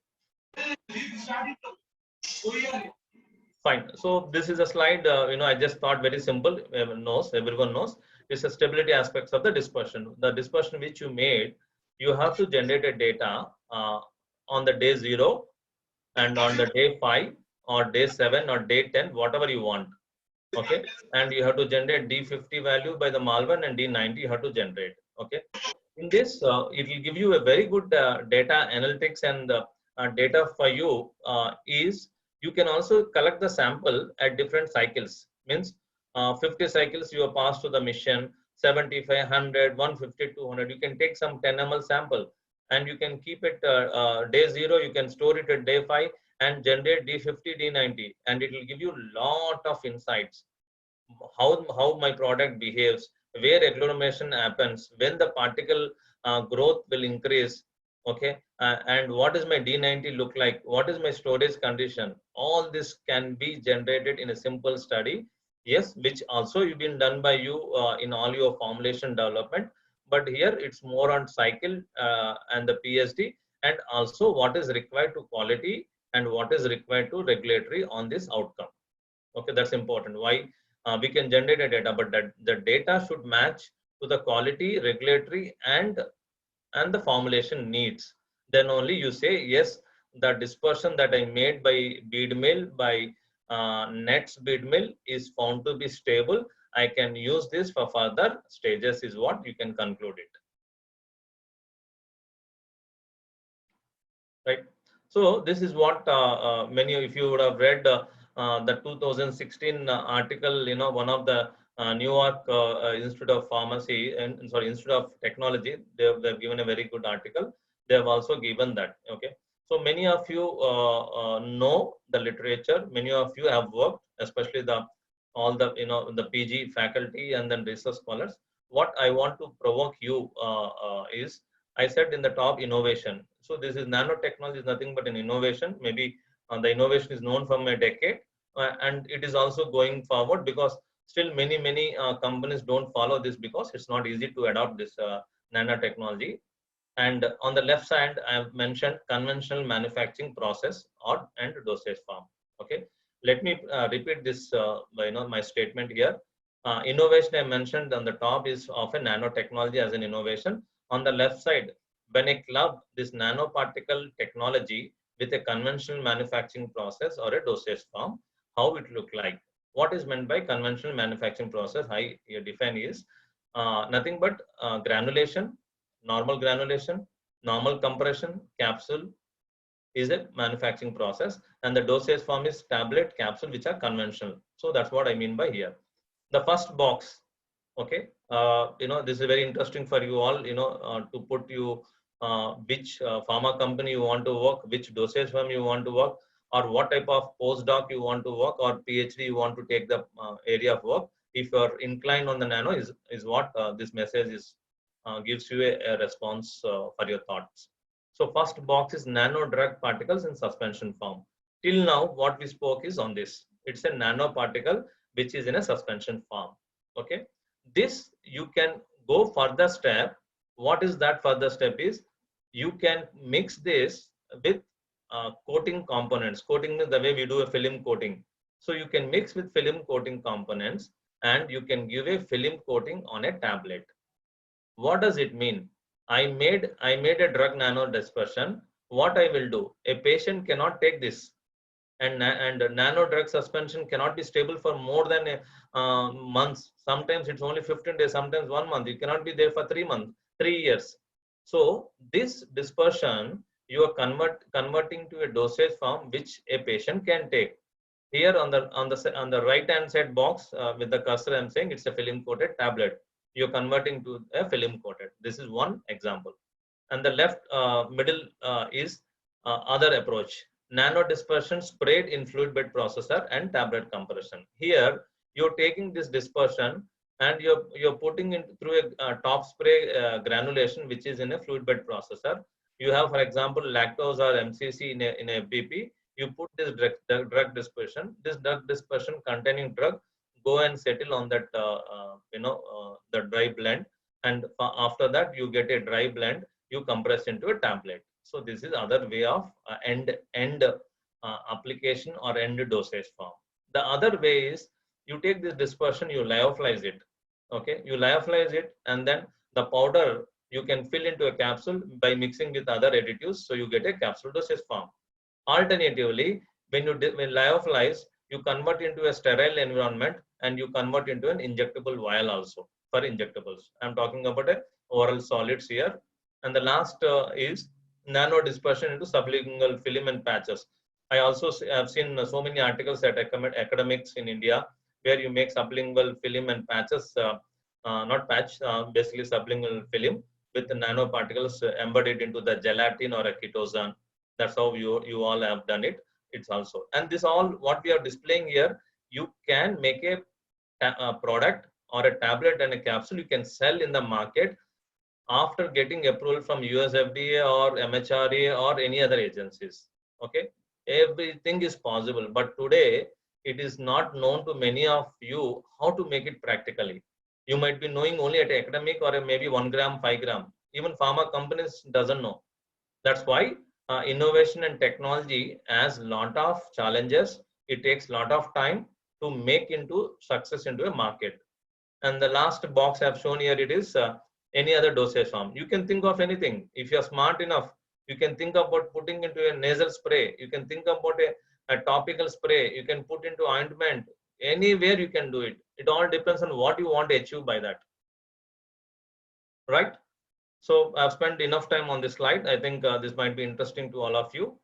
Fine. So this is a slide, I just thought very simple. Everyone knows. It's the stability aspects of the dispersion. The dispersion which you made, you have to generate a data on the day 0 and on the day 5 or day 7 or day 10, whatever you want. Okay. And you have to generate D50 value by the Malvern, and D90 you have to generate. Okay. In this, it will give you a very good data analytics and data for you is you can also collect the sample at different cycles. Means 50 cycles you have passed to the mission, 75, 100, 150, 200. You can take some 10 ml sample and you can keep it day 0. You can store it at day 5 and generate D50, D90, and it will give you a lot of insights. How my product behaves, where agglomeration happens, when the particle growth will increase, okay, and what is my D90 look like, what is my storage condition. All this can be generated in a simple study, yes, which also you've been done by you in all your formulation development, but here it's more on cycle and the PSD, and also what is required to quality and what is required to regulatory on this outcome. Okay, that's important. Why? We can generate a data, but that the data should match to the quality, regulatory, and the formulation needs. Then only you say, yes, the dispersion that I made by bead mill, by nets bead mill is found to be stable. I can use this for further stages is what you can conclude it. Right. So this is what many, if you would have read the 2016 article, you know, one of the New York Institute of Pharmacy and Institute of Technology, they've given a very good article. They have also given that. Okay. So many of you know the literature. Many of you have worked, especially all the, you know, the PG faculty and then research scholars. What I want to provoke you is, I said in the top, innovation. So this is nanotechnology is nothing but an innovation. Maybe the innovation is known from a decade, and it is also going forward because still many companies don't follow this because it's not easy to adopt this nanotechnology. And on the left side, I have mentioned conventional manufacturing process and dosage form. Okay, let me repeat this. You know, my statement here. Innovation I mentioned on the top is of a nanotechnology as an innovation. On the left side, when I club this nanoparticle technology with a conventional manufacturing process or a dosage form, how it look like? What is meant by conventional manufacturing process? I define is nothing but granulation, normal granulation, normal compression, capsule is a manufacturing process, and the dosage form is tablet, capsule, which are conventional. So that's what I mean by here. The first box, okay, you know, this is very interesting for you all, you know, to put you which pharma company you want to work, which dosage form you want to work, or what type of postdoc you want to work, or PhD you want to take the area of work. If you are inclined on the nano is what this message is gives you a response for your thoughts. So first box is nano drug particles in suspension form. Till now, what we spoke is on this. It's a nanoparticle which is in a suspension form. Okay. This you can go further step. What is that further step is you can mix this with coating components. Coating is the way we do a film coating. So you can mix with film coating components and you can give a film coating on a tablet. What does it mean? I made a drug nano dispersion. What I will do? A patient cannot take this, and nano drug suspension cannot be stable for more than months. Sometimes it's only 15 days, sometimes 1 month. You cannot be there for 3 months, 3 years. So this dispersion you are converting to a dosage form which a patient can take. Here on the right hand side box with the cursor, I'm saying it's a film coated tablet. You're converting to a film coated. This is one example. And the left middle is other approach. Nano dispersion sprayed in fluid bed processor and tablet compression. Here you're taking this dispersion and you're putting it through a top spray granulation which is in a fluid bed processor. You have, for example, lactose or MCC in a BP. You put this drug dispersion. This drug dispersion containing drug go and settle on that the dry blend, and after that you get a dry blend. You compress into a tablet. So this is other way of end application or end dosage form. The other way is you take this dispersion, you lyophilize it. Okay, you lyophilize it, and then the powder you can fill into a capsule by mixing with other additives. So you get a capsule dosage form. Alternatively, when lyophilize, you convert into a sterile environment and you convert into an injectable vial also for injectables. I'm talking about a oral solids here. And the last is nano dispersion into sublingual film and patches. I also have seen so many articles at academics in India where you make sublingual film and patches, not patch, basically sublingual film with the nanoparticles embedded into the gelatin or a chitosan. That's how you all have done it. It's also, and this all what we are displaying here, you can make a product or a tablet and a capsule you can sell in the market after getting approval from US FDA or MHRA or any other agencies. Okay, everything is possible, but today it is not known to many of you how to make it practically. You might be knowing only at academic or maybe 1 gram, 5 gram. Even pharma companies doesn't know. That's why innovation and technology has lot of challenges. It takes lot of time to make into success into a market. And the last box I've shown here, it is any other dosage form. You can think of anything. If you're smart enough, you can think about putting into a nasal spray. You can think about a topical spray. You can put into ointment. Anywhere you can do it. It all depends on what you want to achieve by that. Right? So I've spent enough time on this slide. I think this might be interesting to all of you.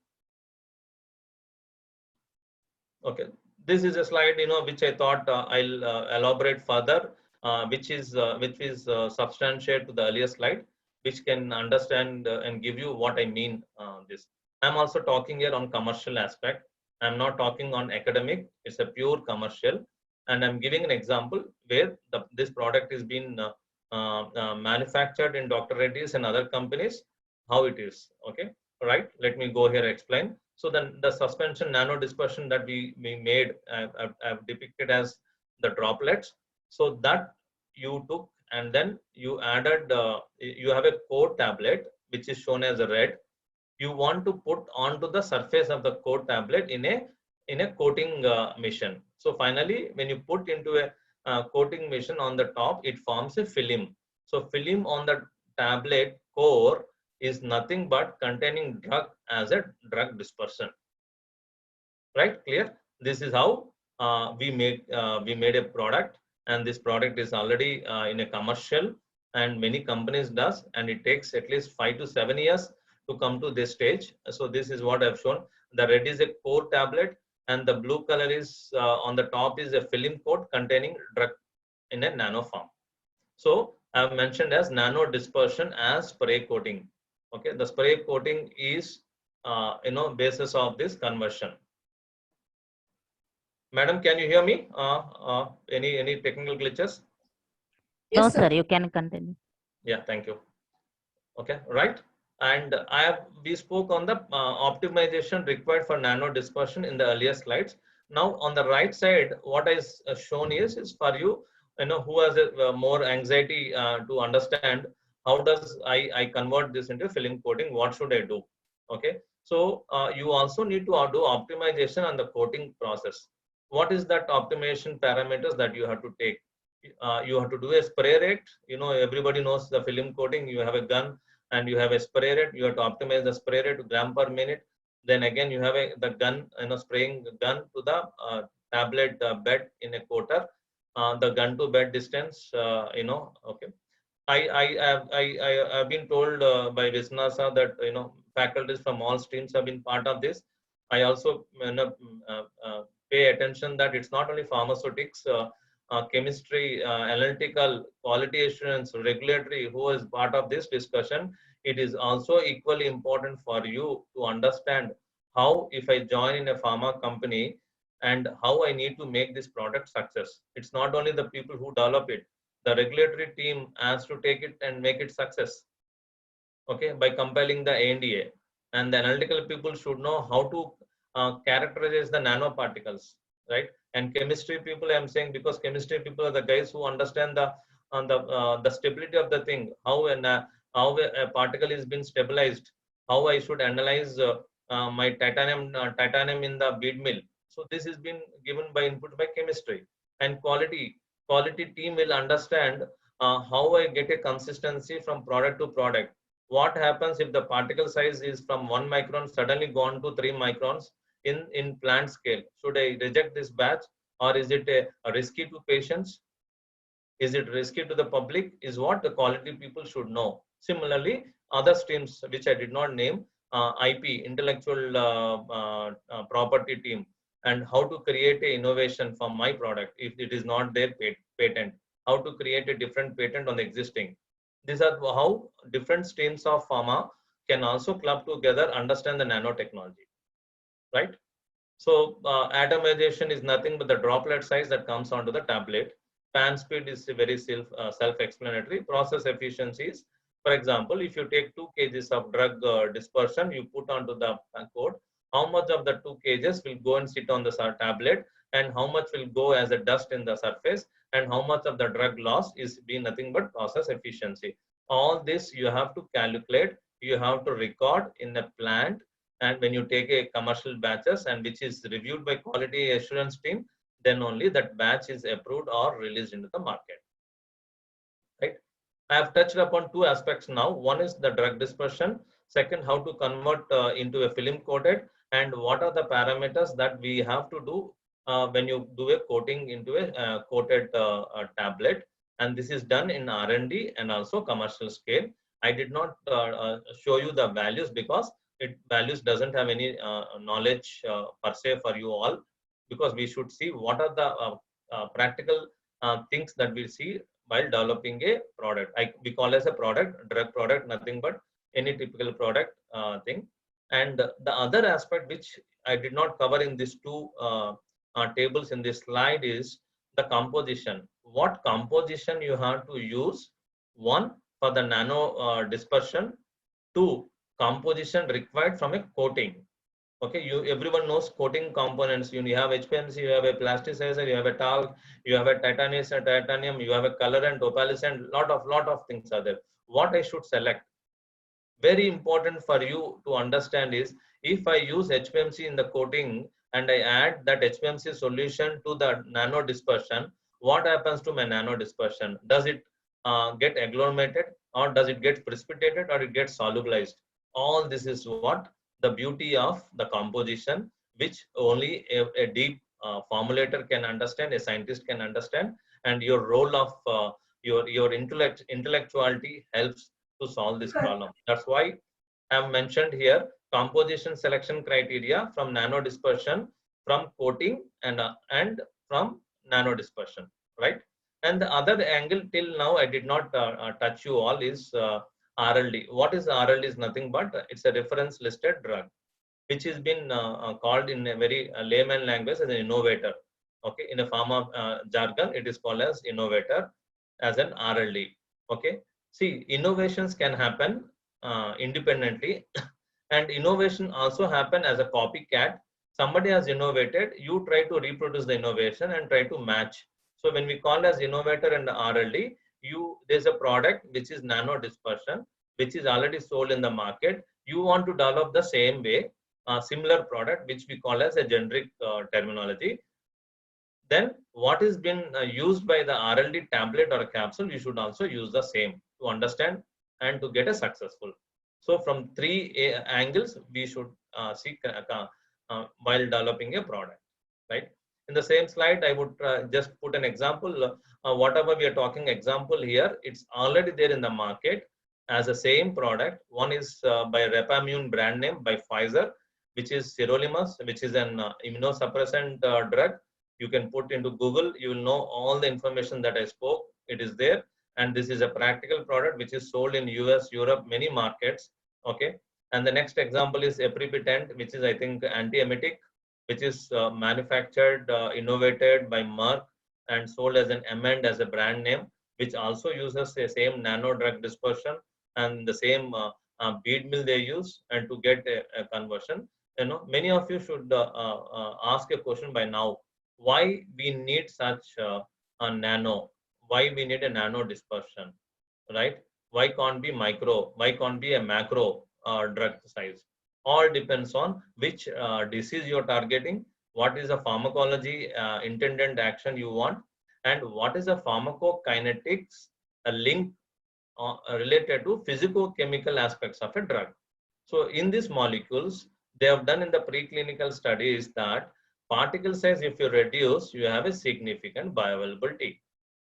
Okay, this is a slide, which I thought I'll elaborate further, which is substantiate to the earlier slide, which can understand and give you what I mean. This I'm also talking here on commercial aspect. I'm not talking on academic. It's a pure commercial, and I'm giving an example where this product is being manufactured in Dr. Reddy's and other companies, how it is. Okay, right, let me go here and explain. So then the suspension nano dispersion that we made, I've depicted as the droplets. So that you took and then you added, you have a core tablet which is shown as a red. You want to put onto the surface of the core tablet in a coating mission. So finally, when you put into a coating mission on the top, it forms a film. So film on the tablet core is nothing but containing drug as a drug dispersion. Right? Clear? This is how we made a product, and this product is already in a commercial, and many companies does, and it takes at least 5 to 7 years to come to this stage. So this is what I've shown. The red is a core tablet, and the blue color is on the top is a film coat containing drug in a nano form. So I've mentioned as nano dispersion as spray coating. Okay, the spray coating is basis of this conversion. Madam, can you hear me? Any technical glitches? No, Yes, sir, you can continue. Yeah, thank you. Okay, right. And we spoke on the optimization required for nano dispersion in the earlier slides. Now on the right side, what is shown is for you, who has more anxiety to understand how does I convert this into film coating, what should I do? Okay, so you also need to do optimization on the coating process. What is that optimization parameters that you have to take? You have to do a spray rate. Everybody knows the film coating. You have a gun and you have a spray rate. You have to optimize the spray rate to gram per minute. Then again, you have the gun, spraying gun to the tablet bed in a quarter. The gun to bed distance, okay. I have been told by Visnasa that faculties from all streams have been part of this. I also pay attention that it's not only pharmaceutics, chemistry, analytical, quality assurance, regulatory who is part of this discussion. It is also equally important for you to understand how, if I join in a pharma company, and how I need to make this product success. It's not only the people who develop it. The regulatory team has to take it and make it success. Okay, by compiling the ANDA. And the analytical people should know how to characterize the nanoparticles, right? And chemistry people, I'm saying, because chemistry people are the guys who understand the stability of the thing, how a particle is being stabilized, how I should analyze my titanium in the bead mill. So this has been given by input by chemistry, and quality team will understand how I get a consistency from product to product. What happens if the particle size is from 1 micron suddenly gone to 3 microns in plant scale? Should I reject this batch, or is it a risky to patients? Is it risky to the public? Is what the quality people should know. Similarly, other streams which I did not name, IP, intellectual property team, and how to create a innovation for my product if it is not their patent, how to create a different patent on the existing. These are how different streams of pharma can also club together, understand the nanotechnology, right? So atomization is nothing but the droplet size that comes onto the tablet. Pan speed is very self-explanatory. Process efficiencies, for example, if you take 2 kgs of drug dispersion, you put onto the code, how much of the 2 kgs will go and sit on the tablet, and how much will go as a dust in the surface, and how much of the drug loss is be nothing but process efficiency. All this you have to calculate, you have to record in the plant, and when you take a commercial batches and which is reviewed by quality assurance team, then only that batch is approved or released into the market, right? I have touched upon 2 aspects now. One is the drug dispersion. Second, how to convert into a film coated, and what are the parameters that we have to do when you do a coating into a coated tablet. And this is done in R&D and also commercial scale. I did not show you the values because values doesn't have any knowledge per se for you all, because we should see what are the practical things that we see while developing a product. We call as a product, drug product, nothing but any typical product thing. And the other aspect which I did not cover in these 2 tables in this slide is the composition. What composition you have to use? 1, for the nano dispersion. 2, composition required from a coating. Okay, everyone knows coating components. You have HPMC, you have a plasticizer, you have a talc, you have a titanium, you have a colorant, opalescent, lot of things are there. What I should select? Very important for you to understand is, if I use HPMC in the coating and I add that HPMC solution to the nano dispersion, what happens to my nano dispersion? Does it get agglomerated, or does it get precipitated, or it gets solubilized? All this is what the beauty of the composition, which only a deep formulator can understand, a scientist can understand, and your role of your intellectuality helps to solve this problem. That's why I have mentioned here composition selection criteria from nano dispersion, from coating, and from nano dispersion, right? And the other angle till now I did not touch you all is RLD. What is RLD? Is nothing but it's a reference listed drug, which has been called in a very layman language as an innovator. Okay, in a pharma jargon, it is called as innovator, as an RLD. Okay, see, innovations can happen independently, and innovation also happen as a copycat. Somebody has innovated, you try to reproduce the innovation and try to match. So when we call as innovator and RLD, there's a product which is nano dispersion, which is already sold in the market. You want to develop the same way, similar product, which we call as a generic terminology. Then what is been used by the RLD tablet or a capsule, you should also use the same to understand and to get a successful. So from 3 angles, we should see while developing a product, right? In the same slide, I would just put an example. Whatever we are talking example here, it's already there in the market as a same product. One is by Repamune brand name by Pfizer, which is sirolimus, which is an immunosuppressant drug. You can put into Google, you will know all the information that I spoke. It is there. And this is a practical product which is sold in US, Europe, many markets. Okay. And the next example is Apripitant, which is, I think, antiemetic, which is manufactured, innovated by Merck and sold as an Emend as a brand name, which also uses the same nano drug dispersion and the same bead mill they use, and to get a conversion. You know, many of you should ask a question by now: why we need such a nano? Why we need a nano dispersion, right? Why can't be micro? Why can't be a macro drug size? All depends on which disease you're targeting, what is the pharmacology intended action you want, and what is the pharmacokinetics, a link related to physicochemical aspects of a drug. So in these molecules, they have done in the preclinical studies that particle size, if you reduce, you have a significant bioavailability.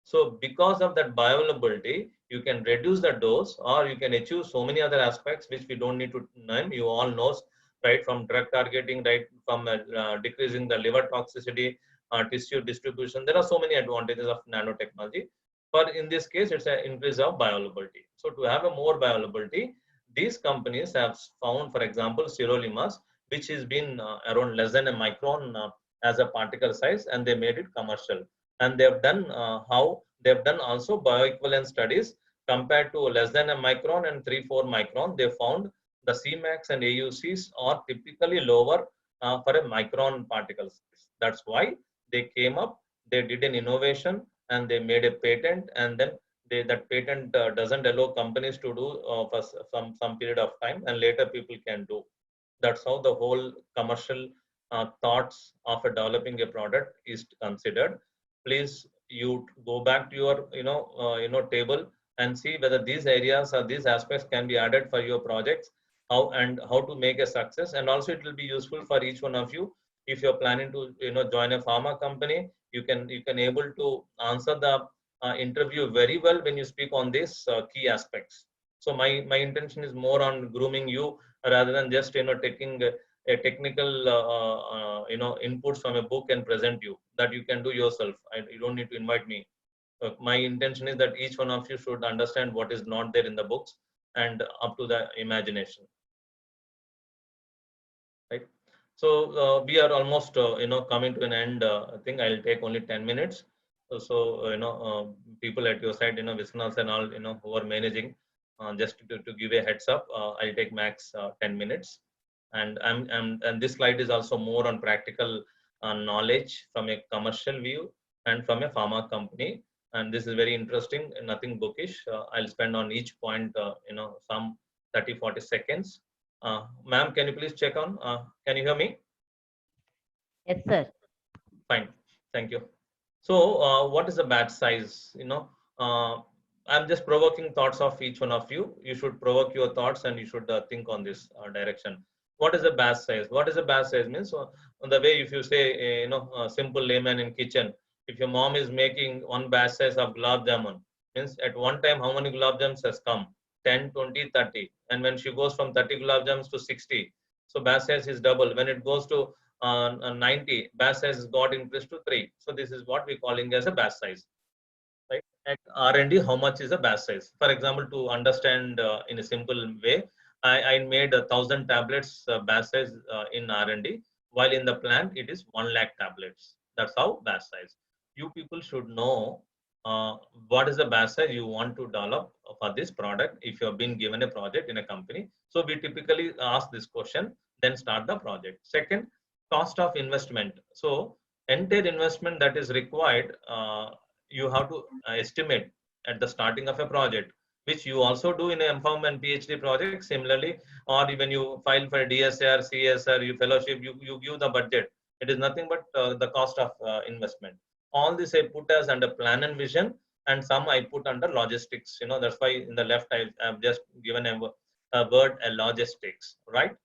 So because of that bioavailability, you can reduce the dose or you can achieve so many other aspects which we don't need to name. You all know, right, from drug targeting, right, from decreasing the liver toxicity, tissue distribution. There are so many advantages of nanotechnology. But in this case, it's an increase of bioavailability. So to have a more bioavailability, these companies have found, for example, sirolimus, which has been around less than a micron as a particle size, and they made it commercial. And they have done also bioequivalence studies compared to less than a micron and 3-4 micron. They found the Cmax and AUCs are typically lower for a micron particle size. That's why they came up, they did an innovation and they made a patent, and then that patent doesn't allow companies to do for some period of time, and later people can do. That's how the whole commercial thoughts of developing a product is considered. Please, you go back to your table and see whether these areas or these aspects can be added for your projects, how to make a success. And also it will be useful for each one of you. If you're planning to join a pharma company, you can able to answer the interview very well when you speak on these key aspects. So my intention is more on grooming you rather than just taking a technical inputs from a book and present you. That you can do yourself. You don't need to invite me. My intention is that each one of you should understand what is not there in the books and up to the imagination. Right. So we are almost coming to an end. I think I'll take only 10 minutes. So people at your side, Viswanath and all, who are managing, just to give a heads up, I'll take max 10 minutes. And this slide is also more on practical knowledge from a commercial view and from a pharma company. And this is very interesting, nothing bookish. I'll spend on each point, some 30-40 seconds. Ma'am, can you please check on? Can you hear me? Yes, sir. Fine, thank you. So what is the batch size? I'm just provoking thoughts of each one of you. You should provoke your thoughts and you should think on this direction. What is a batch size? What is a batch size means? So on the way, if you say, a simple layman in kitchen, if your mom is making one batch size of gulab jamun, means at one time, how many gulab jamuns has come? 10, 20, 30. And when she goes from 30 gulab jamuns to 60, so batch size is double. When it goes to 90, batch size has got increased to 3. So this is what we're calling as a batch size. Right? At R&D, how much is a batch size? For example, to understand in a simple way, I made 1,000 tablets batch size in R&D, while in the plant it is 1 lakh tablets. That's how batch size. You people should know what is the batch size you want to develop for this product if you have been given a project in a company. So we typically ask this question, then start the project. Second, cost of investment. So entire investment that is required, you have to estimate at the starting of a project, which you also do in an empowerment PhD project similarly, or even you file for a DSR, CSR, you fellowship, you give the budget. It is nothing but the cost of investment. All this I put as under plan and vision, and some I put under logistics. That's why in the left I've just given a word, logistics, right?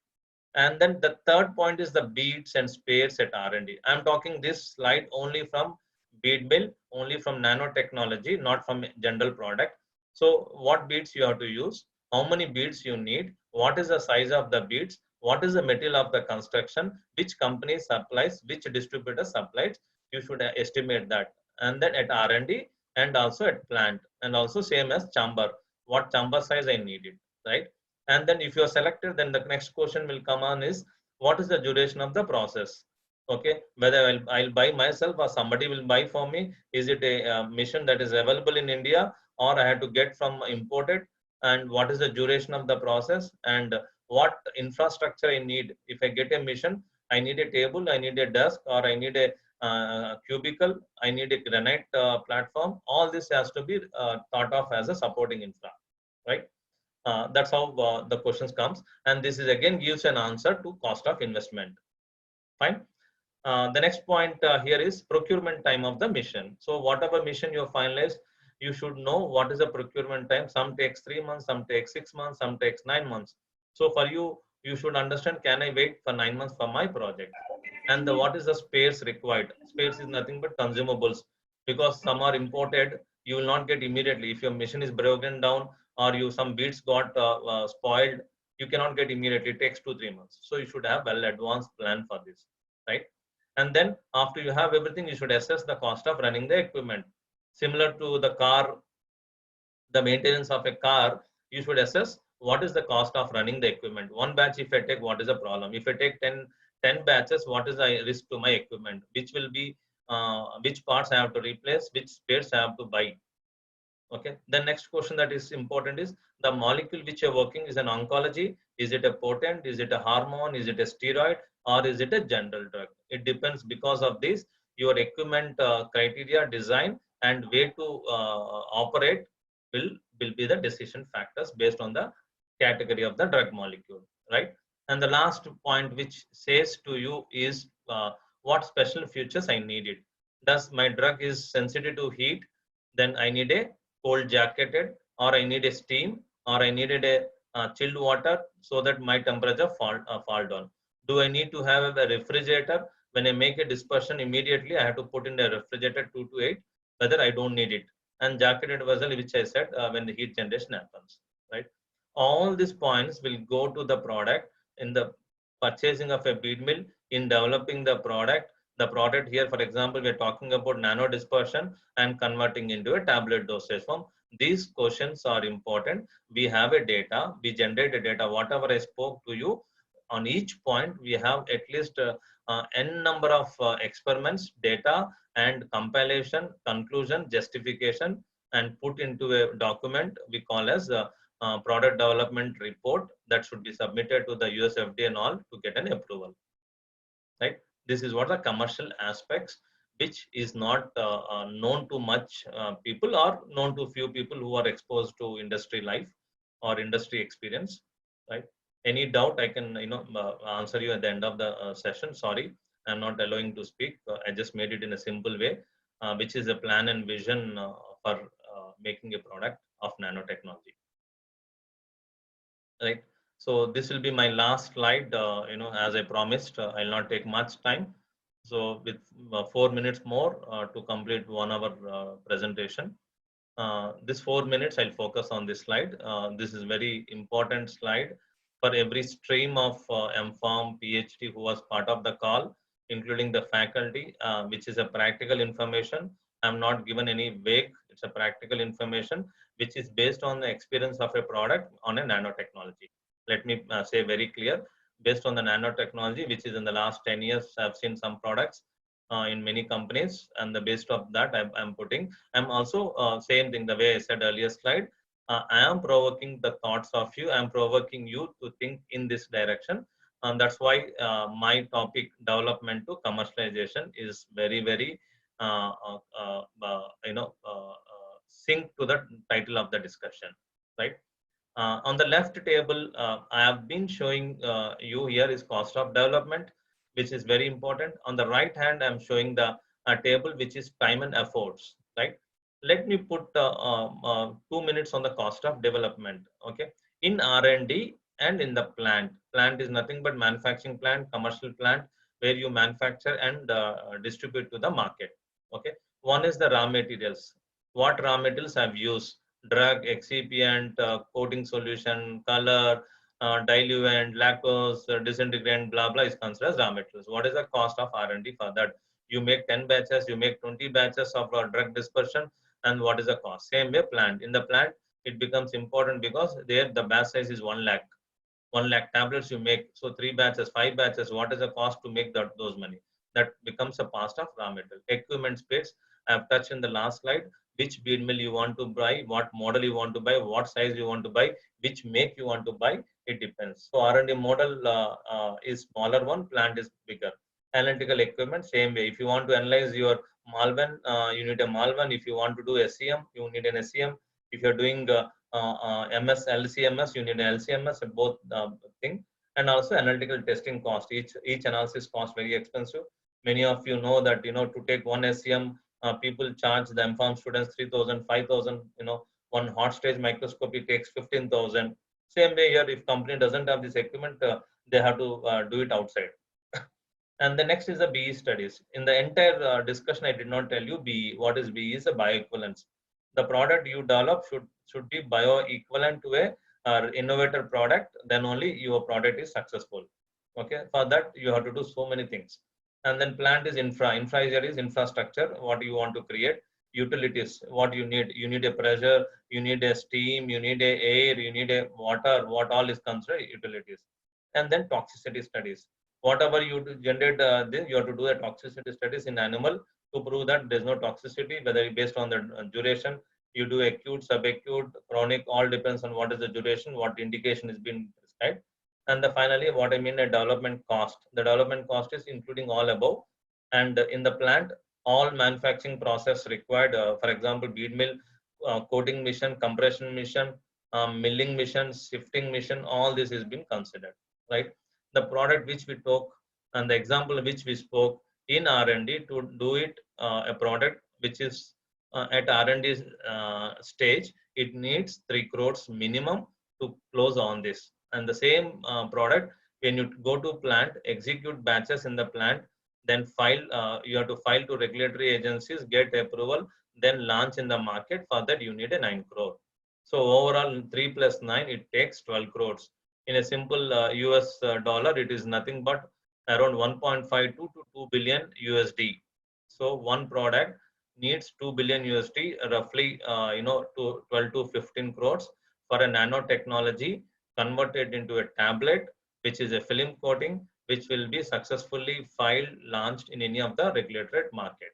And then the third point is the beads and spares at R&D. I'm talking this slide only from bead mill, only from nanotechnology, not from general product. So what beads you have to use, how many beads you need, what is the size of the beads, what is the material of the construction, which company supplies, which distributor supplies, you should estimate that. And then at R&D and also at plant, and also same as chamber, what chamber size I needed, right? And then if you're selected, then the next question will come on is, what is the duration of the process? Okay, whether I'll buy myself or somebody will buy for me. Is it a mission that is available in India, or I have to get from imported? And what is the duration of the process? And what infrastructure I need? If I get a mission, I need a table, I need a desk, or I need a cubicle, I need a granite platform. All this has to be thought of as a supporting infra, right? That's how the questions comes, and this is again gives an answer to cost of investment. Fine. The next point here is procurement time of the mission. So whatever mission you finalize, you should know what is the procurement time. Some takes 3 months, some takes 6 months, some takes 9 months. So for you, you should understand, can I wait for 9 months for my project? And what is the space required? Space is nothing but consumables, because some are imported You will not get immediately. If your machine is broken down or some beads got spoiled, you cannot get immediately. It takes 2-3 months. So you should have well advanced plan for this, right? And then after you have everything, you should assess the cost of running the equipment. Similar to the car, the maintenance of a car, you should assess what is the cost of running the equipment. One batch, if I take, what is the problem? If I take 10 batches, what is the risk to my equipment? Which will be, which parts I have to replace, which spares I have to buy. Okay. The next question that is important is the molecule which you're working is an oncology. Is it a potent? Is it a hormone? Is it a steroid? Or is it a general drug? It depends. Because of this, your equipment criteria, design, and way to operate will be the decision factors based on the category of the drug molecule, right? And the last point which says to you is what special features I needed. Does my drug is sensitive to heat? Then I need a cold jacketed, or I need a steam, or I needed a chilled water so that my temperature fall down. Do I need to have a refrigerator? When I make a dispersion, immediately I have to put in the refrigerator 2 to 8, whether I don't need it. And jacketed vessel, which I said, when the heat generation happens, right? All these points will go to the product in the purchasing of a bead mill, in developing the product. The product here, for example, we're talking about nano dispersion and converting into a tablet dosage form. These questions are important. We have a data, we generate a data. Whatever I spoke to you, on each point, we have at least n number of experiments, data, and compilation, conclusion, justification, and put into a document we call as product development report that should be submitted to the US FDA and all to get an approval, right? This is what the commercial aspects, which is not known to much people, or known to few people who are exposed to industry life or industry experience, right? Any doubt, I can answer you at the end of the session. Sorry, I'm not allowing to speak. I just made it in a simple way, which is a plan and vision for making a product of nanotechnology, right? So this will be my last slide. As I promised, I'll not take much time. So with 4 minutes more to complete 1 hour presentation. This 4 minutes, I'll focus on this slide. This is very important slide for every stream of MPharm, PhD who was part of the call, including the faculty, which is a practical information. I'm not given any vague, it's a practical information, which is based on the experience of a product on a nanotechnology. Let me say very clear, based on the nanotechnology, which is in the last 10 years, I've seen some products in many companies, and the based of that I'm also same thing, the way I said earlier slide, I am provoking the thoughts of you, I'm provoking you to think in this direction. And that's why my topic, development to commercialization, is very, very sync to the title of the discussion, right? On the left table, I have been showing you here is cost of development, which is very important. On the right hand, I'm showing the table, which is time and efforts, right? Let me put 2 minutes on the cost of development, okay? In R&D and in the plant. Plant is nothing but manufacturing plant, commercial plant, where you manufacture and distribute to the market, okay? One is the raw materials. What raw materials I've used? Drug, excipient, coating solution, color, diluent, lactose, disintegrant, blah, blah, is considered as raw materials. What is the cost of R&D for that? You make 10 batches, you make 20 batches of drug dispersion, and what is the cost? Same way plant. In the plant, it becomes important because there the batch size is 1 lakh. 1 lakh tablets you make. So 3 batches, 5 batches, what is the cost to make those money? That becomes a cost of raw material. Equipment space, I have touched in the last slide. Which bead mill you want to buy, what model you want to buy, what size you want to buy, which make you want to buy, it depends. So R&D model is smaller one, plant is bigger. Analytical equipment, same way. If you want to analyze your Malvern, you need a Malvern. If you want to do SEM, you need an SEM. If you're doing MS, LCMS, you need an LCMS, both thing. And also analytical testing cost. Each analysis cost very expensive. Many of you know that, to take one SEM, people charge the MPharm students 3,000, 5,000. One hot stage microscopy takes 15,000. Same way here, if company doesn't have this equipment, they have to do it outside. And the next is the BE studies. In the entire discussion, I did not tell you BE. What is BE? Is a bioequivalence. The product you develop should be bioequivalent to a innovator product, then only your product is successful. Okay, for that you have to do so many things. And then plant is infra is infrastructure, what you want to create. Utilities, what you need a pressure, you need a steam, you need a air, you need a water, what all is considered utilities. And then toxicity studies, whatever you generate this, you have to do a toxicity studies in animal to prove that there's no toxicity, whether based on the duration. You do acute, subacute, chronic, all depends on what is the duration, what indication is being prescribed. And finally, what I mean a development cost. The development cost is including all above. And in the plant, all manufacturing process required, for example, bead mill, coating mission, compression mission, milling mission, shifting mission, all this is being considered, right? The product which we took and the example which we spoke in R&D, to do it a product which is at R&D stage, it needs 3 crores minimum to close on this. And the same product, when you go to plant, execute batches in the plant, then file, you have to file to regulatory agencies, get approval, then launch in the market. For that, you need a 9 crore. So overall, 3 plus 9, it takes 12 crores. In a simple US dollar, it is nothing but around 1.52 to 2 billion USD. So one product needs 2 billion USD, roughly, to 12 to 15 crores for a nanotechnology converted into a tablet, which is a film coating, which will be successfully filed, launched in any of the regulated market.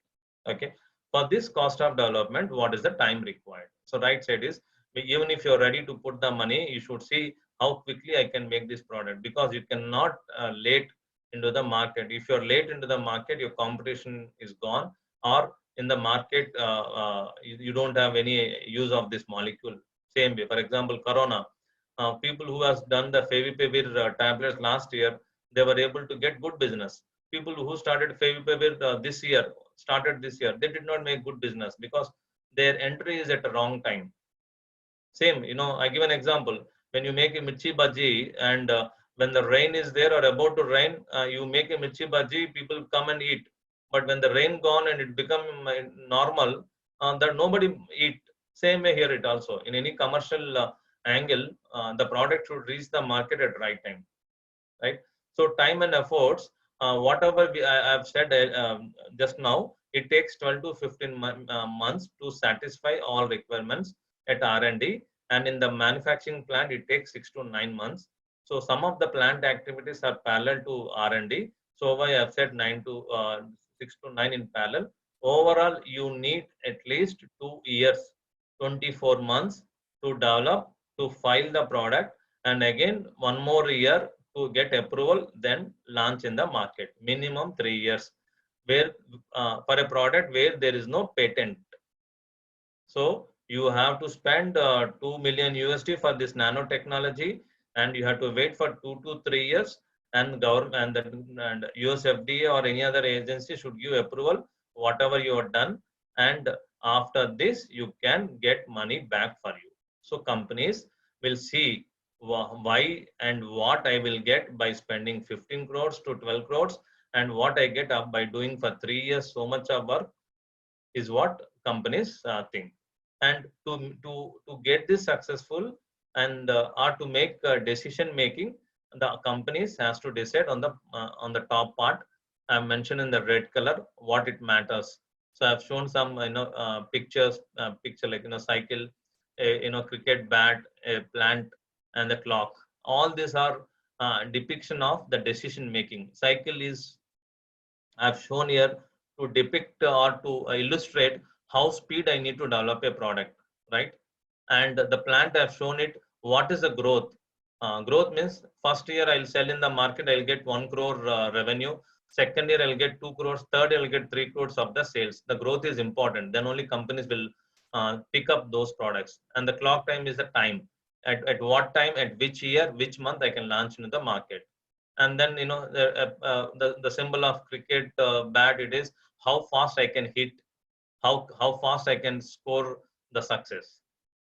Okay. For this cost of development, what is the time required? So right side is, even if you're ready to put the money, you should see how quickly I can make this product, because you cannot late into the market. If you're late into the market, your competition is gone, or in the market, you don't have any use of this molecule. Same way, for example, Corona, people who has done the Favipiravir tablets last year, they were able to get good business. People who started Favipiravir this year, they did not make good business because their entry is at the wrong time. Same, I give an example. When you make a mirchi bhaji and when the rain is there or about to rain, you make a mirchi bhaji, people come and eat. But when the rain gone and it become normal, that nobody eat. Same way here it also. In any commercial angle, the product should reach the market at right time, right? So time and efforts, whatever I have said just now, it takes 12 to 15 months to satisfy all requirements at R&D, and in the manufacturing plant, it takes 6 to 9 months. So some of the plant activities are parallel to R&D. So why I have said 6 to 9 in parallel. Overall, you need at least 2 years, 24 months to develop, to file the product, and again 1 more year to get approval, then launch in the market. Minimum 3 years, where for a product where there is no patent. So you have to spend 2 million USD for this nanotechnology, and you have to wait for 2 to 3 years, and government and US FDA or any other agency should give approval whatever you have done, and after this you can get money back for you. So companies will see why and what I will get by spending 15 crores to 12 crores, and what I get up by doing for 3 years so much of work is what companies think. And to get this successful and or to make decision making, the companies has to decide on the top part. I mentioned in the red color what it matters. So I've shown some pictures, picture like cycle, cricket bat, a plant, and the clock. All these are depiction of the decision making. Cycle is I've shown here to depict or to illustrate how speed I need to develop a product, right? And the plant I've shown it, what is the growth? Growth means first year I'll sell in the market, I'll get 1 crore revenue. Second year I'll get 2 crores. Third year I'll get 3 crores of the sales. The growth is important. Then only companies will pick up those products. And the clock time is the time. At what time, at which year, which month I can launch into the market. And then the symbol of cricket bat, it is how fast I can hit, how fast I can score the success.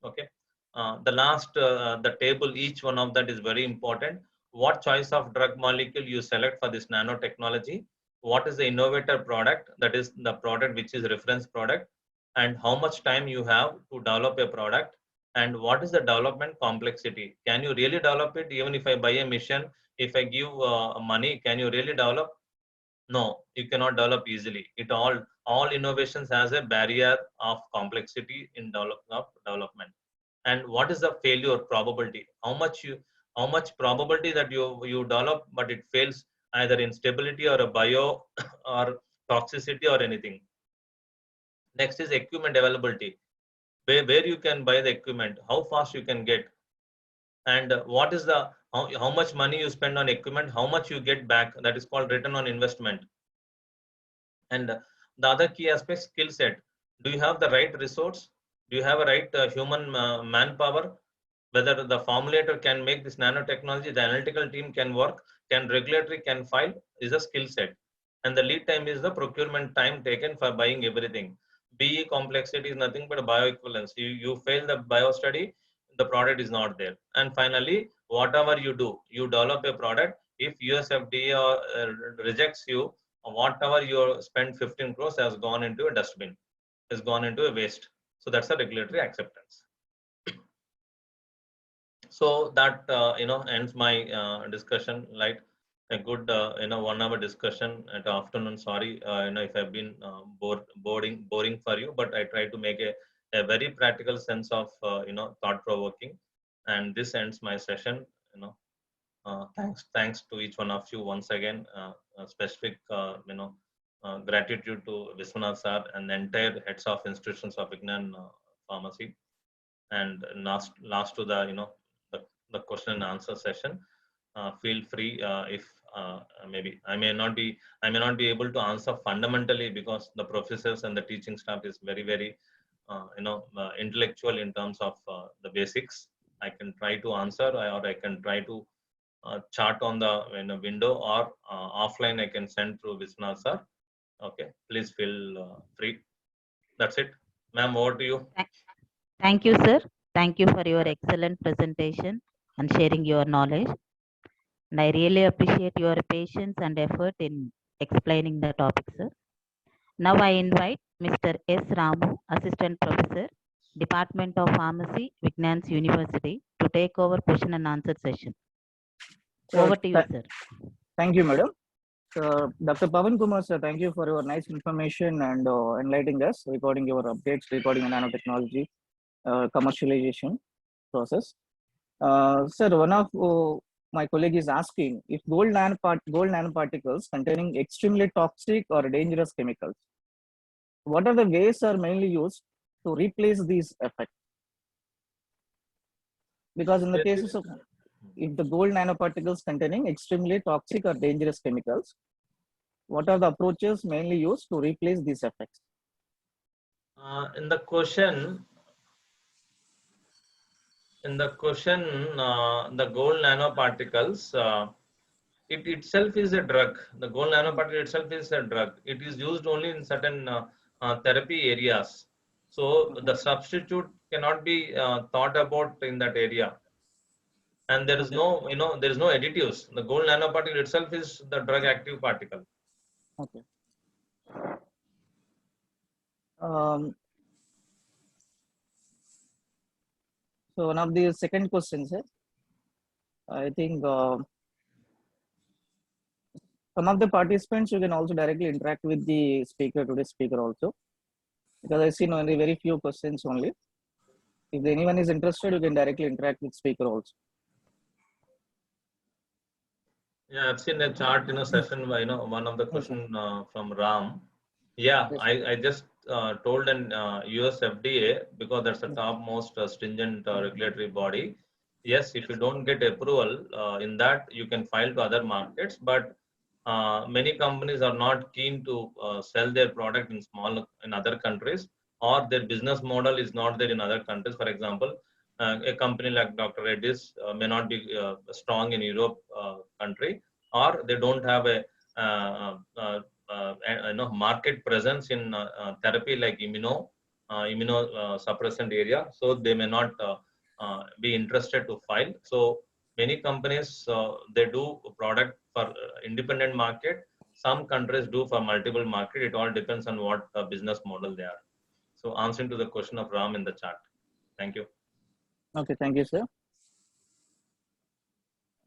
Okay. The last the table, each one of that is very important. What choice of drug molecule you select for this nanotechnology? What is the innovator product? That is the product which is reference product. and how much time you have to develop a product, and what is the development complexity. Can you really develop it? Even if I buy a machine, if I give money, can you really develop? No, you cannot develop easily. All innovations has a barrier of complexity in development. And what is the failure probability? How much probability that you develop, but it fails either in stability or a bio or toxicity or anything. Next is equipment availability. Where you can buy the equipment, how fast you can get, and what is the how much money you spend on equipment, how much you get back. That is called return on investment. And the other key aspect, skill set. Do you have the right resource? Do you have a right human manpower? Whether the formulator can make this nanotechnology, the analytical team can work, can regulatory can file, is a skill set. And the lead time is the procurement time taken for buying everything. BE complexity is nothing but a bioequivalence. You fail the bio study, the product is not there. And finally, whatever you do, you develop a product. If US FDA rejects you, whatever you spend 15 crores has gone into a dustbin, has gone into a waste. So that's a regulatory acceptance. So that ends my discussion. Like a good 1 hour discussion at afternoon. Sorry, if I've been boring for you, but I try to make a very practical sense of thought provoking. And this ends my session. Thanks to each one of you once again. A specific gratitude to Viswanath sir and the entire heads of institutions of Vignan Pharmacy. And last to the question and answer session. Feel free if maybe I may not be able to answer fundamentally, because the professors and the teaching staff is very intellectual in terms of the basics. I can try to answer, or I can try to chart on the window, or offline I can send through Viswanath sir. Okay, please feel free. That's it, ma'am. Over to you. Thank you, sir. Thank you for your excellent presentation and sharing your knowledge. And I really appreciate your patience and effort in explaining the topic, sir. Now I invite Mr. S. Ramu, Assistant Professor, Department of Pharmacy, Vignans University, to take over question and answer session. Over to you, sir. Thank you, madam. Dr. Pavan Kumar, sir, thank you for your nice information and enlightening us, recording your updates, recording nanotechnology commercialization process. Sir, one of my colleague is asking if gold nanoparticles containing extremely toxic or dangerous chemicals, what are the ways are mainly used to replace these effects? Because in the cases of, if the gold nanoparticles containing extremely toxic or dangerous chemicals, what are the approaches mainly used to replace these effects? In the question, the gold nanoparticles, it itself is a drug. The gold nanoparticle itself is a drug. It is used only in certain therapy areas. So the substitute cannot be thought about in that area. And there is no, there is no additives. The gold nanoparticle itself is the drug active particle. Okay. So one of the second questions, I think some of the participants, you can also directly interact with the speaker, today's speaker also, because I see only very few questions only. If anyone is interested, you can directly interact with speaker also. Yeah, I've seen a chart, session, one of the question from Ram. Yeah, I just told an US FDA, because that's the topmost stringent regulatory body. Yes, if you don't get approval in that, you can file to other markets, but many companies are not keen to sell their product in other countries, or their business model is not there in other countries. For example, a company like Dr. Reddy's may not be strong in Europe country, or they don't have a market presence in therapy like immunosuppressant area, so they may not be interested to file. So many companies they do product for independent market. Some countries do for multiple market. It all depends on what business model they are. So answering to the question of Ram in the chat. Thank you. Okay, thank you, sir.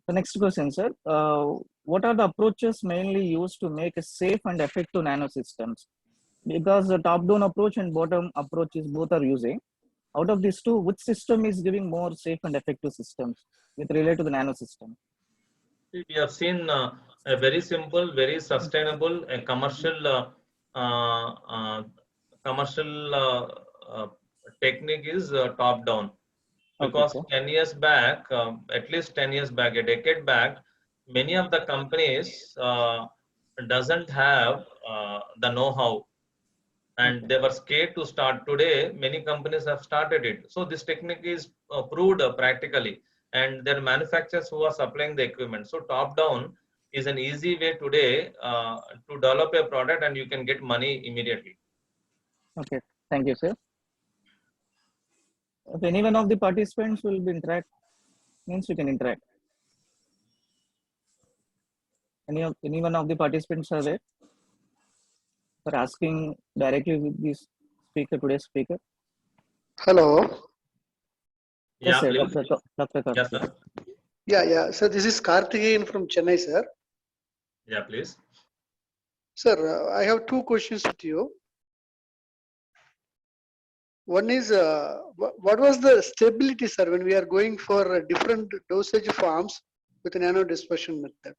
The next question, sir. What are the approaches mainly used to make a safe and effective nanosystems? Because the top-down approach and bottom approach is both are using. Out of these two, which system is giving more safe and effective systems with relate to the nanosystem? We have seen a very simple, very sustainable, a commercial technique is top down. Because Okay, 10 years back, at least 10 years back, a decade back, many of the companies doesn't have the know-how, and Okay. they were scared to start. Today, many companies have started it. So this technique is proved practically, and there are manufacturers who are supplying the equipment. So top-down is an easy way today to develop a product, and you can get money immediately. Okay, thank you, sir. If any one of the participants will be interact, means we can interact. Any one of the participants are there for asking directly with this speaker, today's speaker? Hello. Yes, Yeah, sir. please. Dr. Yeah, Karthik. sir. Yeah. So this is Karthikeyan from Chennai, sir. Yeah, please. Sir, I have two questions with you. One is, what was the stability, sir, when we are going for different dosage forms with nano dispersion method?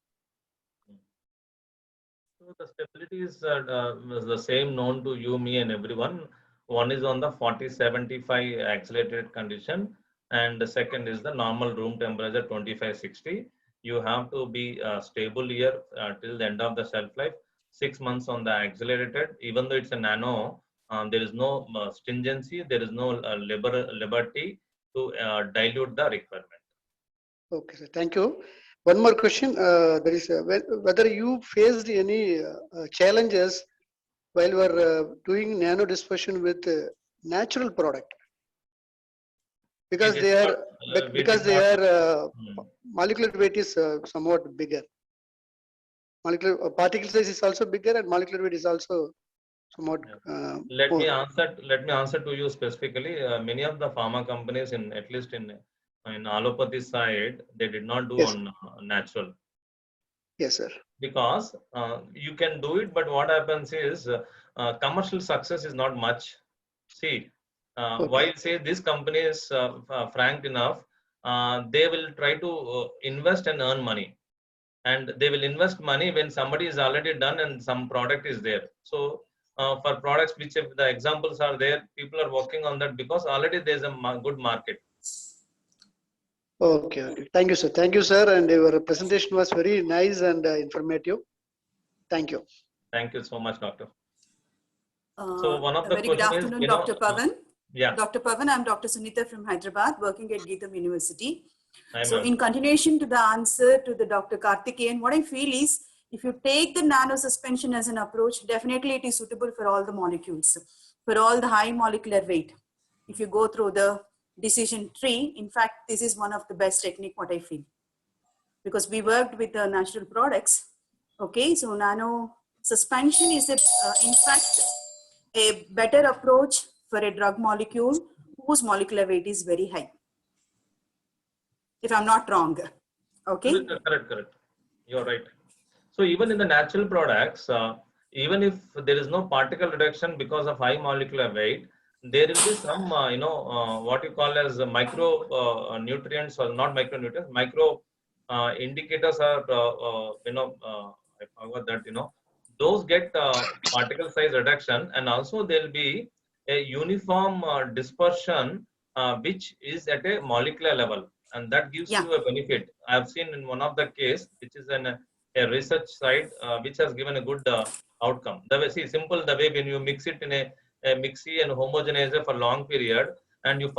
So the stability is the same known to you, me, and everyone. One is on the 40-75 accelerated condition, and the second is the normal room temperature 25-60. You have to be stable here till the end of the shelf life. 6 months on the accelerated, even though it's a nano, there is no stringency, there is no liberty to dilute the requirement. Okay, sir. Thank you. One more question. There is whether you faced any challenges while we are doing nano dispersion with natural product, because We they did are not, we did not- molecular weight is somewhat bigger. Molecular particle size is also bigger, and molecular weight is also somewhat. Let me more. answer to you specifically. Many of the pharma companies, at least in allopathy side, they did not do Yes. on natural. Yes, sir. Because you can do it, but what happens is commercial success is not much. See, while say this company is frank enough, they will try to invest and earn money, and they will invest money when somebody is already done and some product is there. So for products which, if the examples are there, people are working on that because already there's a good market. Okay. Thank you, sir. Thank you, sir. And your presentation was very nice and informative. Thank you. Thank you so much, doctor. So one of the very good question is, afternoon, Dr. Pavan. Yeah. Dr. Pavan, I'm Dr. Sunita from Hyderabad, working at Geetham University. Hi, So ma'am. in continuation to the answer to the Dr. Karthikeyan, what I feel is, if you take the nano suspension as an approach, definitely it is suitable for all the molecules, for all the high molecular weight. If you go through the decision tree, in fact, this is one of the best technique, what I feel. Because we worked with the natural products. Okay, so nano suspension is, in fact, a better approach for a drug molecule whose molecular weight is very high. If I'm not wrong. Okay. Correct. You're right. So even in the natural products, even if there is no particle reduction because of high molecular weight, there will be some, what you call as micro nutrients, or not micronutrients, micro indicators are, I forgot that, those get particle size reduction, and also there will be a uniform dispersion, which is at a molecular level, and that gives you a benefit. I have seen in one of the case, which is a research side, which has given a good outcome. The way, see, simple, the way when you mix it in a mixie and homogenizer for long period, and you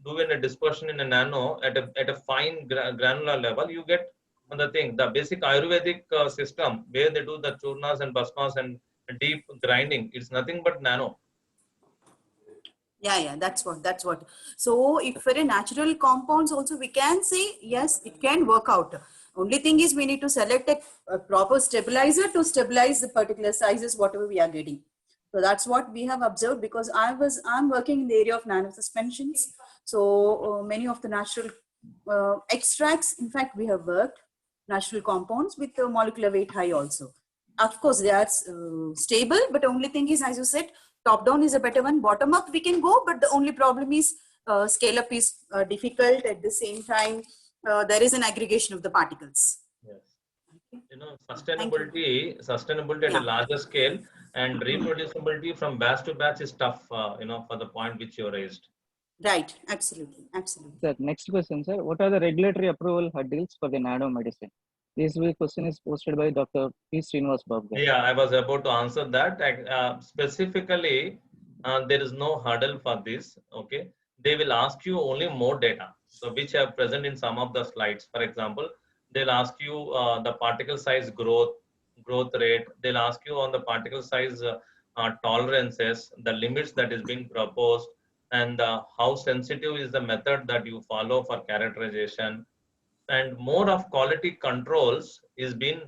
do in a dispersion in a nano at a fine granular level, you get the thing, the basic Ayurvedic system where they do the churnas and bhasmas and deep grinding. It's nothing but nano. Yeah, that's what. So if for a natural compounds also, we can say, yes, it can work out. Only thing is we need to select a proper stabilizer to stabilize the particular sizes, whatever we are getting. So that's what we have observed, because I'm working in the area of nano suspensions. So many of the natural extracts, in fact, we have worked natural compounds with the molecular weight high also. Of course, they are stable, but the only thing is, as you said, top down is a better one. Bottom up we can go, but the only problem is scale up is difficult. At the same time, there is an aggregation of the particles. Yes. You know, sustainability at Yeah. a larger scale and reproducibility from batch to batch is tough, you know, for the point which you raised. Right, absolutely, absolutely. Sir, next question, sir. What are the regulatory approval hurdles for the nanomedicine? This question is posted by Dr. P. Srinivas Babu. Yeah, I was about to answer that. Specifically, there is no hurdle for this. Okay, they will ask you only more data, so which are present in some of the slides. For example, they'll ask you the particle size growth rate. They'll ask you on the particle size tolerances, the limits that is being proposed, and how sensitive is the method that you follow for characterization. And more of quality controls is being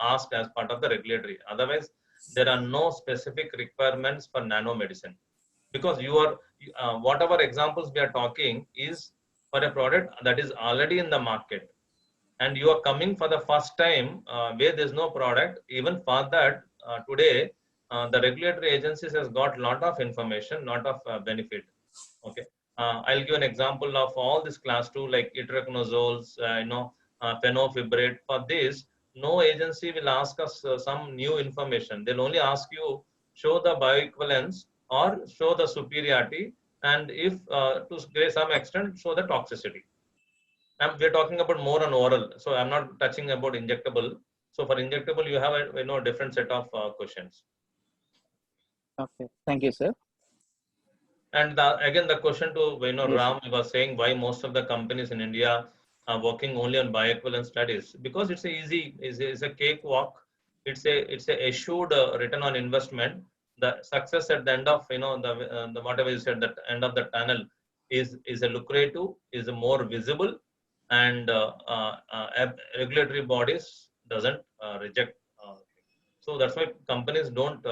asked as part of the regulatory. Otherwise, there are no specific requirements for nanomedicine, because you are whatever examples we are talking is for a product that is already in the market, and you are coming for the first time where there's no product. Even for that, today the regulatory agencies has got lot of information, lot of benefit. Okay. I'll give an example of all this class 2 like itraconozoles, fenofibrate. For this, no agency will ask us some new information. They'll only ask you show the bioequivalence or show the superiority, and if to some extent show the toxicity. We're talking about more on oral, so I'm not touching about injectable. So for injectable, you have a different set of questions. Okay, thank you, sir. And again, the question to Yes. Ram was saying why most of the companies in India are working only on bioequivalent studies, because it's a cakewalk. It's a assured return on investment. The success at the end of the whatever you said, that end of the tunnel is a lucrative, is a more visible, and regulatory bodies doesn't reject. So that's why companies don't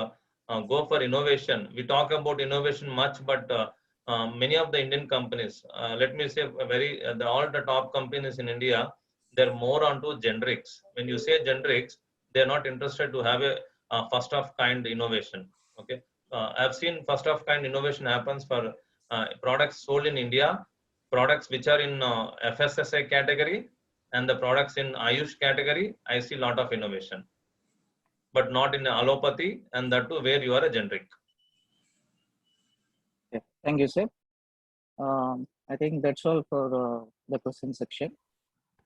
go for innovation. We talk about innovation much, but many of the Indian companies, let me say all the top companies in India, they're more onto generics. When you say generics, they're not interested to have a first of kind innovation. Okay, I've seen first of kind innovation happens for products sold in India, products which are in FSSAI category, and the products in Ayush category. I see a lot of innovation, but not in allopathy, and that too where you are a generic. Okay, thank you, sir. I think that's all for the question section.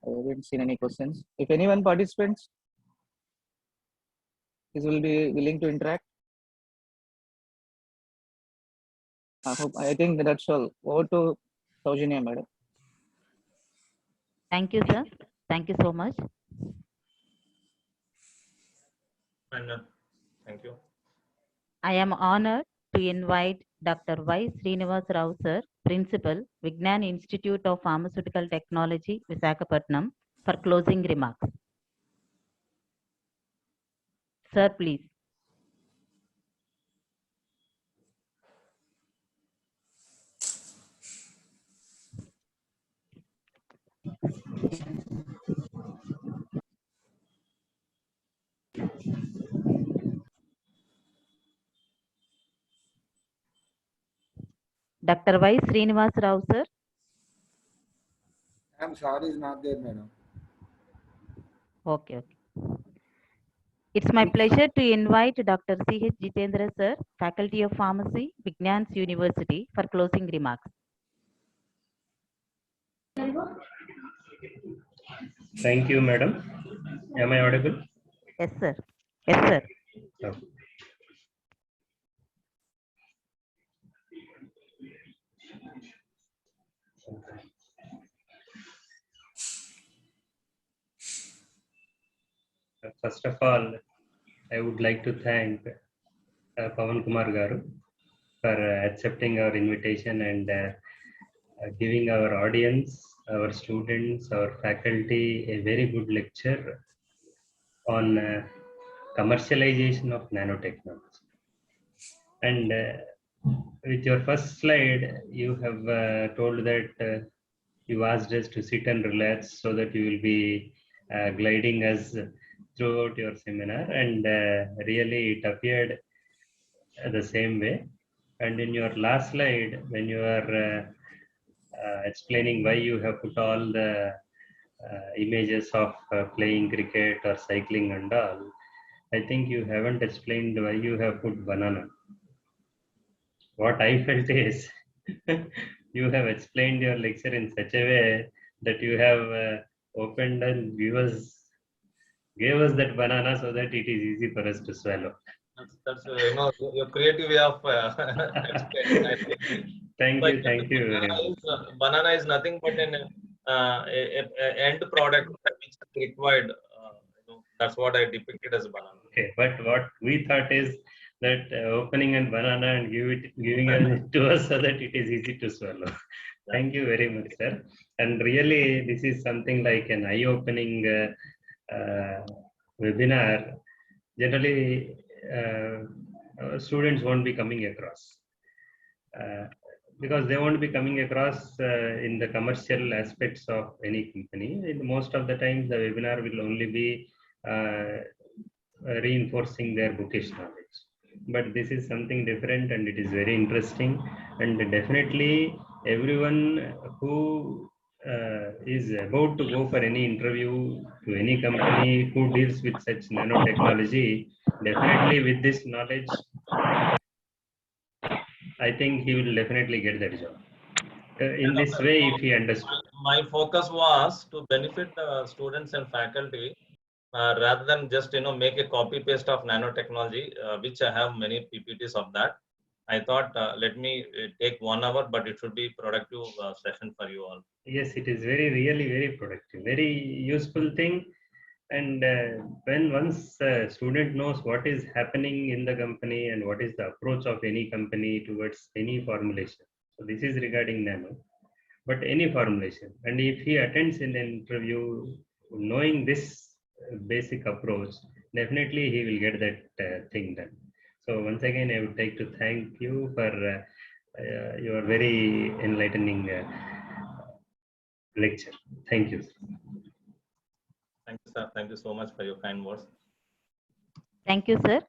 I haven't seen any questions. If anyone participants will be willing to interact. I think that's all. Over to Saujanya, madam. Thank you, sir. Thank you so much. Thank you. I am honored to invite Dr. Y. Srinivas Rao, sir, Principal, Vignan Institute of Pharmaceutical Technology, Visakhapatnam, for closing remarks. Sir, please. Dr. Y. Srinivas Rao, sir. I'm sorry, it's not there, madam. Okay. It's my pleasure to invite Dr. C.H. Jitendra, sir, Faculty of Pharmacy, Vignans University, for closing remarks. Thank you, madam. Am I audible? Yes, sir. Yes, sir. Okay. First of all, I would like to thank Pavan Kumar Garu for accepting our invitation and giving our audience, our students, our faculty a very good lecture on commercialization of nanotechnology. And with your first slide, you have told that you asked us to sit and relax so that you will be gliding us throughout your seminar, and really it appeared the same way. And in your last slide, when you are explaining why you have put all the images of playing cricket or cycling and all, I think you haven't explained why you have put banana. What I felt is you have explained your lecture in such a way that you have opened and gave us that banana so that it is easy for us to swallow. That's your creative way of explaining, I think. Thank But you very much. Banana is nothing but an end product which is required. That's what I depicted as a banana. Okay, but what we thought is that opening a banana and giving it to us so that it is easy to swallow. Thank you very much, sir. And really, this is something like an eye-opening webinar. Generally, students won't be coming across because they won't be coming across in the commercial aspects of any company. Most of the times, the webinar will only be reinforcing their bookish knowledge. But this is something different and it is very interesting. And definitely everyone who is about to go for any interview to any company who deals with such nanotechnology, definitely with this knowledge, I think he will definitely get that job. In this way, if he understood. My focus was to benefit the students and faculty rather than just make a copy paste of nanotechnology, which I have many PPTs of that. I thought let me take 1 hour, but it should be productive session for you all. Yes, it is really very productive, very useful thing. And when once a student knows what is happening in the company and what is the approach of any company towards any formulation. So this is regarding nano, but any formulation. And if he attends in an interview knowing this basic approach, definitely he will get that thing done. So once again, I would like to thank you for your very enlightening lecture. Thank you. Thank you, sir. Thank you so much for your kind words. Thank you, sir.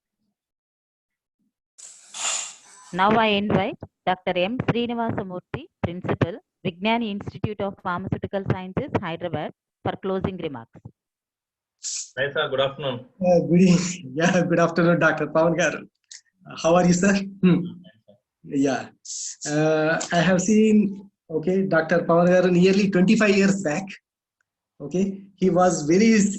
Now I invite Dr. M. Srinivasamurthy, Principal, Vignani Institute of Pharmaceutical Sciences, Hyderabad, for closing remarks. Hi, sir. Good afternoon. Good evening. Yeah, good afternoon, Dr. Pawan garu. How are you, sir? Yeah. I have seen, okay, Dr. Pawan garu nearly 25 years back. Okay, he was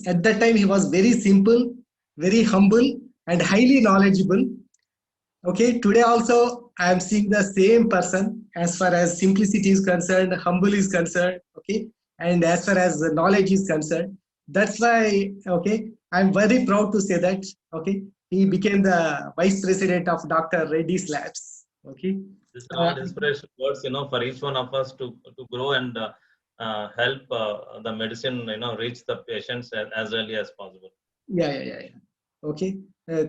at that time, he was very simple, very humble, and highly knowledgeable. Okay, today also, I am seeing the same person as far as simplicity is concerned, humble is concerned, okay, and as far as the knowledge is concerned. That's why, okay, I'm very proud to say that, okay, he became the Vice President of Dr. Reddy's Labs, okay. This is all inspiration words, for each one of us to grow and help the medicine, reach the patients as early as possible. Yeah. Okay.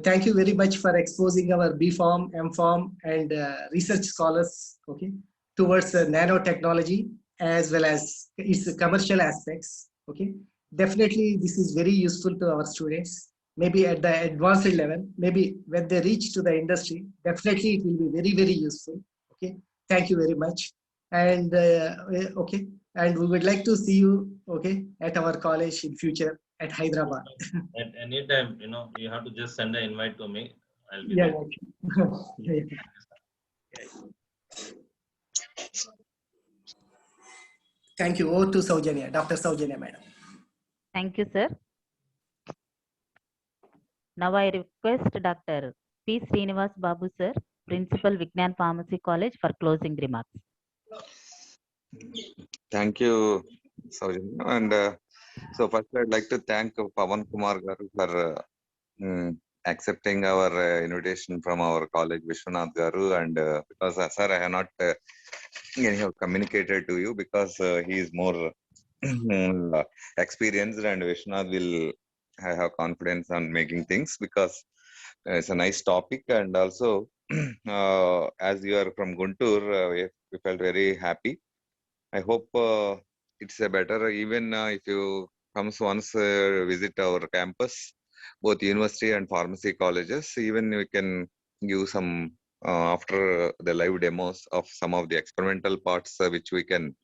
Thank you very much for exposing our B.Pharm, M.Pharm, and research scholars, okay, towards nanotechnology as well as its commercial aspects. Okay. Definitely, this is very useful to our students. Maybe at the advanced level, maybe when they reach to the industry, definitely it will be very useful. Okay. Thank you very much. And okay. And we would like to see you, okay, at our college in future at Hyderabad. At any time, you have to just send an invite to me. I'll be Yeah. there. Okay. Thank you. Oh, to Saujanya, Dr. Saujanya, madam. Thank you, sir. Now I request Dr. P. Srinivas Babu, sir, Principal, Vignan Pharmacy College, for closing remarks. Thank you, Saujanya. And so first I'd like to thank Pawan Kumar garu for accepting our invitation from our college, Vishwanath garu. And because sir, I have not anyhow communicated to you because he is more experienced, and Vishwanath will have confidence on making things because it's a nice topic. And also as you are from Guntur, we felt very happy. I hope it's a better, even if you comes once visit our campus, both university and pharmacy colleges, even we can give some after the live demos of some of the experimental parts which we can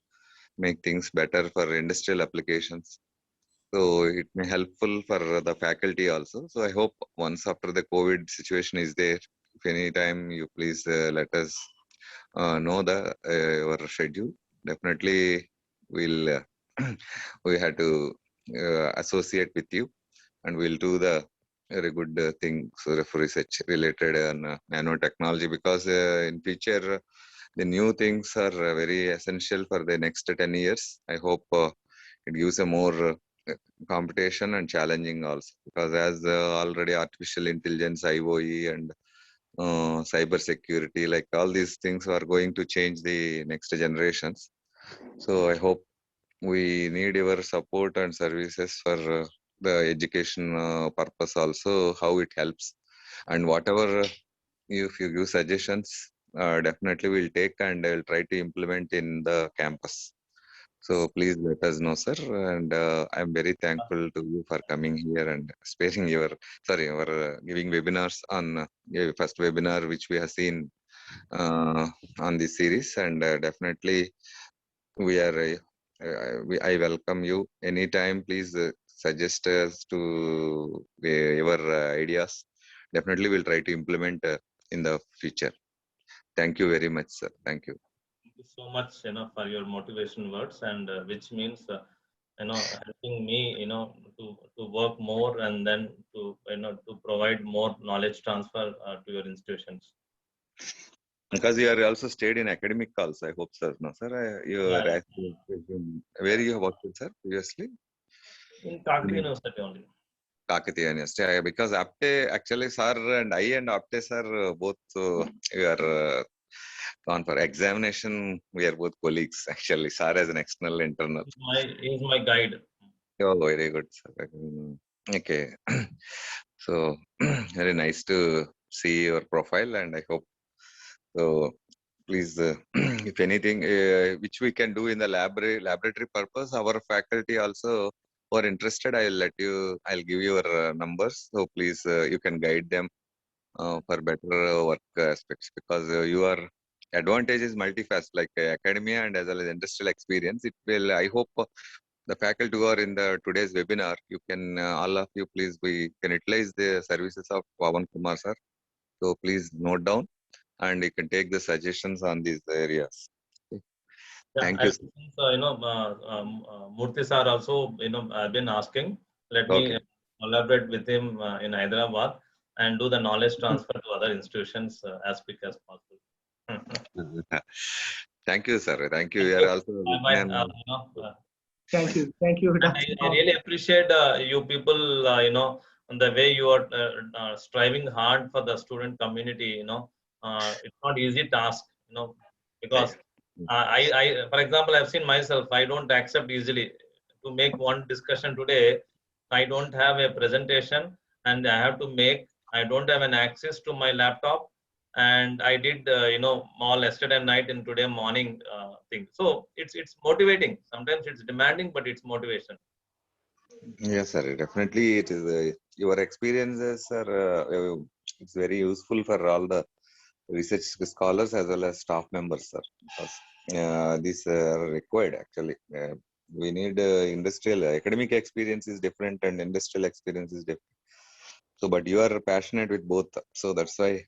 make things better for industrial applications. So it may helpful for the faculty also. So I hope once after the COVID situation is there, if any time you please let us know the your schedule. Definitely we'll we have to associate with you, and we'll do the very good things for research related on nanotechnology, because in future the new things are very essential for the next 10 years. I hope it gives a more competition and challenging also, because as already artificial intelligence, IoE, and cyber security, like all these things are going to change the next generations. So I hope we need your support and services for the education purpose also, how it helps, and whatever if you give suggestions, definitely we'll take and I'll try to implement in the campus. So please let us know, sir. And I'm very thankful to you for coming here and sparing your, sorry, our giving webinars on first webinar which we have seen on this series. And definitely we are, I welcome you anytime. Please suggest us to your ideas. Definitely we'll try to implement in the future. Thank you very much, sir. Thank you. Thank you so much, for your motivation words, and which means, helping me, to work more, and then to, to provide more knowledge transfer to your institutions. Because you are also stayed in academic also, I hope, sir. No, sir. Yeah. Where you have worked, sir, previously? In Kakati University only. Kakatiya University. Because Apte, actually, sir, and I and Apte, sir, both we are gone for examination. We are both colleagues, actually. Sir as an external internal. He is my guide. Oh, very good, sir. Okay. So, very nice to see your profile, and I hope so. Please, if anything which we can do in the laboratory purpose, our faculty also who are interested, I'll give you your numbers. So please, you can guide them for better work aspects, because your advantage is multifaceted, like academia and as well as industrial experience. It will, I hope, the faculty who are in the today's webinar, you can, all of you, please, we can utilize the services of Pavan Kumar, sir. So please note down, and you can take the suggestions on these areas. Okay. Thank you. Since, Murthy sir also, I've been asking, let me collaborate with him in Hyderabad and do the knowledge transfer to other institutions as quick as possible. Thank you, sir. Thank you. You are also. Thank you. Thank you. I really appreciate you people, the way you are striving hard for the student community. It's not easy task, because for example, I've seen myself, I don't accept easily to make one discussion today. I don't have a presentation, and I have to make, I don't have an access to my laptop, and I did, all yesterday night and today morning thing. So it's motivating. Sometimes it's demanding, but it's motivation. Yes, sir. Definitely, it is. Your experiences are. It's very useful for all the research scholars as well as staff members, sir. Because these are required actually. We need industrial academic experience is different, and industrial experience is different. So, but you are passionate with both, so that's why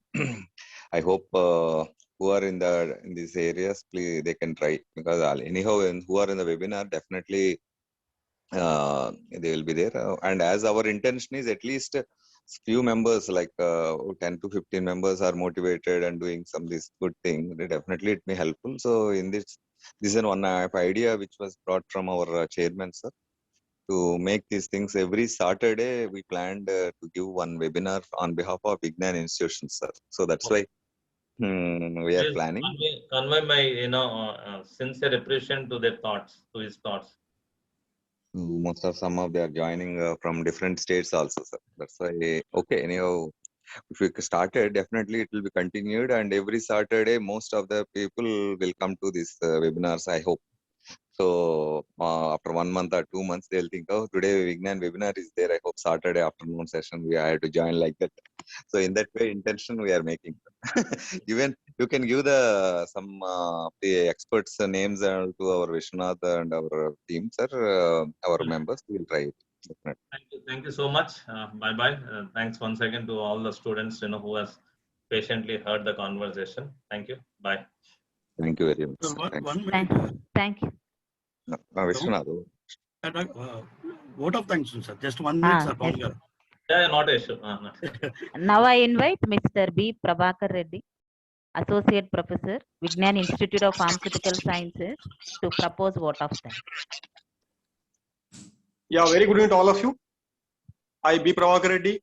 I hope who are in these areas, please, they can try, because anyhow, who are in the webinar, definitely they will be there. And as our intention is, at least few members, like 10 to 15 members, are motivated and doing some this good thing. Definitely, it may helpful. So, in this is one idea which was brought from our chairman, sir, to make these things every Saturday. We planned to give one webinar on behalf of Vignan institutions, sir. So that's why we are Please planning. Convey my, sincere appreciation to their thoughts, to his thoughts. Most of some of they are joining from different states also, sir. That's why, okay, anyhow, if we started, definitely it will be continued, and every Saturday, most of the people will come to these webinars, I hope. So after 1 month or 2 months, they'll think, oh, today Vignan webinar is there. I hope Saturday afternoon session we have to join like that. So in that way, intention we are making. Even you can give some the experts names to our Vishwanath and our team, sir, our members. We'll try it. Definitely. Thank you so much. Bye bye. Thanks once again to all the students who has patiently heard the conversation. Thank you. Bye. Thank you very much. Sir, Sir. one Thank, minute. thank you. Vishwanath. Vote of thanks, sir. Just 1 minute, sir. Yes. Pawan garu. Yeah, not an issue. Now I invite Mr. B. Prabhakar Reddy, Associate Professor, Vignan Institute of Pharmaceutical Sciences, to propose vote of thanks. Yeah, very good evening to all of you. I, B. Prabhakar Reddy,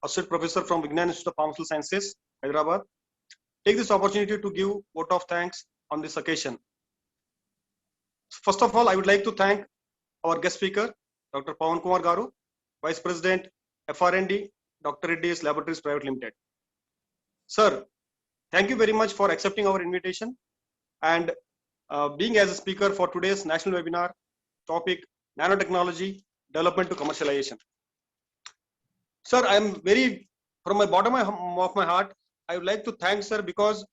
Associate Professor from Vignan Institute of Pharmaceutical Sciences, Hyderabad, take this opportunity to give vote of thanks on this occasion. First of all, I would like to thank our guest speaker, Dr. Pawan Kumar Garu, Vice President, FRND, Dr. Reddy's Laboratories Private Limited. Sir, thank you very much for accepting our invitation and being as a speaker for today's national webinar topic, nanotechnology, development to commercialization. Sir, I am very, from my bottom of my heart, I would like to thank sir because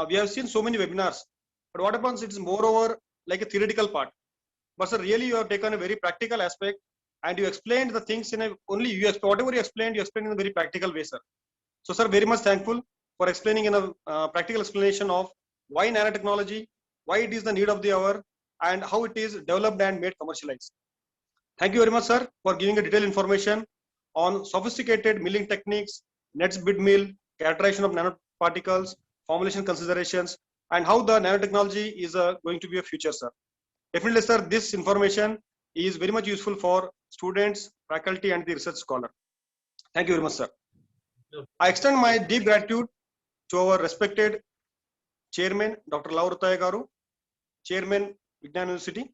we have seen so many webinars, but what happens, it is moreover like a theoretical part. But sir, really you have taken a very practical aspect and you explained the things in a, whatever you explained in a very practical way, sir. So sir, very much thankful for explaining in a practical explanation of why nanotechnology, why it is the need of the hour, and how it is developed and made commercialized. Thank you very much, sir, for giving a detailed information on sophisticated milling techniques, nets bid mill, characterization of nanoparticles, formulation considerations, and how the nanotechnology is going to be a future, sir. Definitely, sir, this information is very much useful for students, faculty, and the research scholar. Thank you very much, sir. I extend my deep gratitude to our respected Chairman, Dr. Laura Garu, Chairman, Vignan University,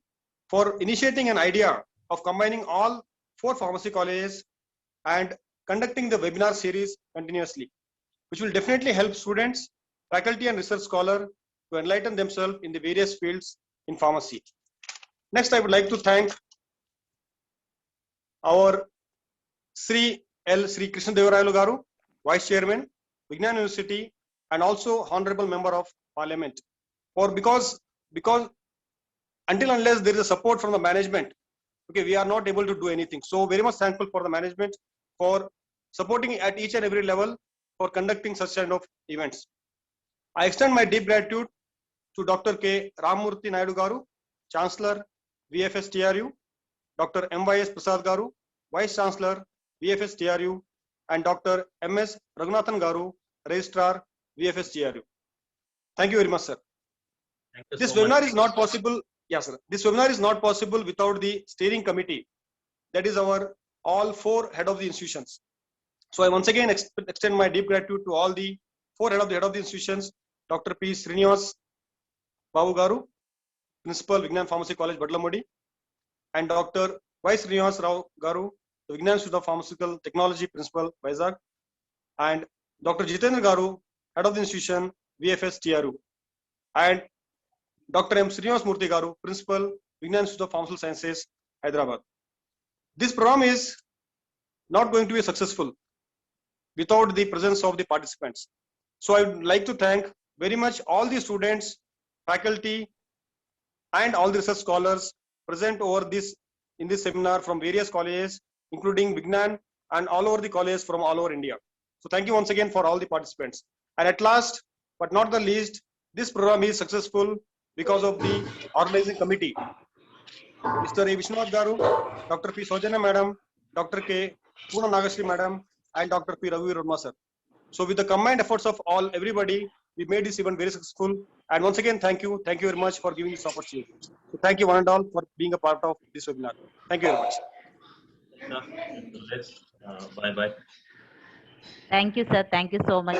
for initiating an idea of combining all 4 pharmacy colleges and conducting the webinar series continuously, which will definitely help students, faculty, and research scholar to enlighten themselves in the various fields in pharmacy. Next, I would like to thank our Sri Krishna Devarayulu Garu, Vice Chairman, Vignan University, and also Honorable Member of Parliament. Because until unless there is a support from the management, okay, we are not able to do anything. So very much thankful for the management for supporting at each and every level for conducting such kind of events. I extend my deep gratitude to Dr. K. Ramamurthy Naidu Garu, Chancellor, VFS TRU, Dr. M.Y.S. Prasad Garu, Vice Chancellor, VFS TRU, and Dr. M.S. Raghunathan Garu, Registrar, VFS TRU. Thank you very much, sir. This webinar is not possible. Yes, sir. This webinar is not possible without the steering committee. That is our all 4 head of the institutions. So I once again extend my deep gratitude to all the 4 head of the institutions, Dr. P. Srinivas Babu Garu, Principal, Vignan Pharmacy College, Badlamudi, and Dr. Y. Srinivas Rao Garu, the Vignan Institute of Pharmaceutical Technology, Principal, Vizag, and Dr. Jitendra Garu, Head of the Institution, VFS TRU, and Dr. M. Srinivas Murthy Garu, Principal, Vignan Institute of Pharmaceutical Sciences, Hyderabad. This program is not going to be successful without the presence of the participants. So I would like to thank very much all the students, faculty, and all the research scholars present in this seminar from various colleges, including Vignan and all over the colleges from all over India. So thank you once again for all the participants. And at last, but not the least, this program is successful because of the organizing committee. Mr. A. Vishwanath Garu, Dr. P. Sojana Madam, Dr. K. Poonam Nagashri Madam, and Dr. P. Ravi Verma sir. So with the combined efforts of everybody, we made this event very successful. And once again, thank you very much for giving this opportunity. So thank you one and all for being a part of this webinar. Thank you very much. Bye bye. Thank you, sir. Thank you so much.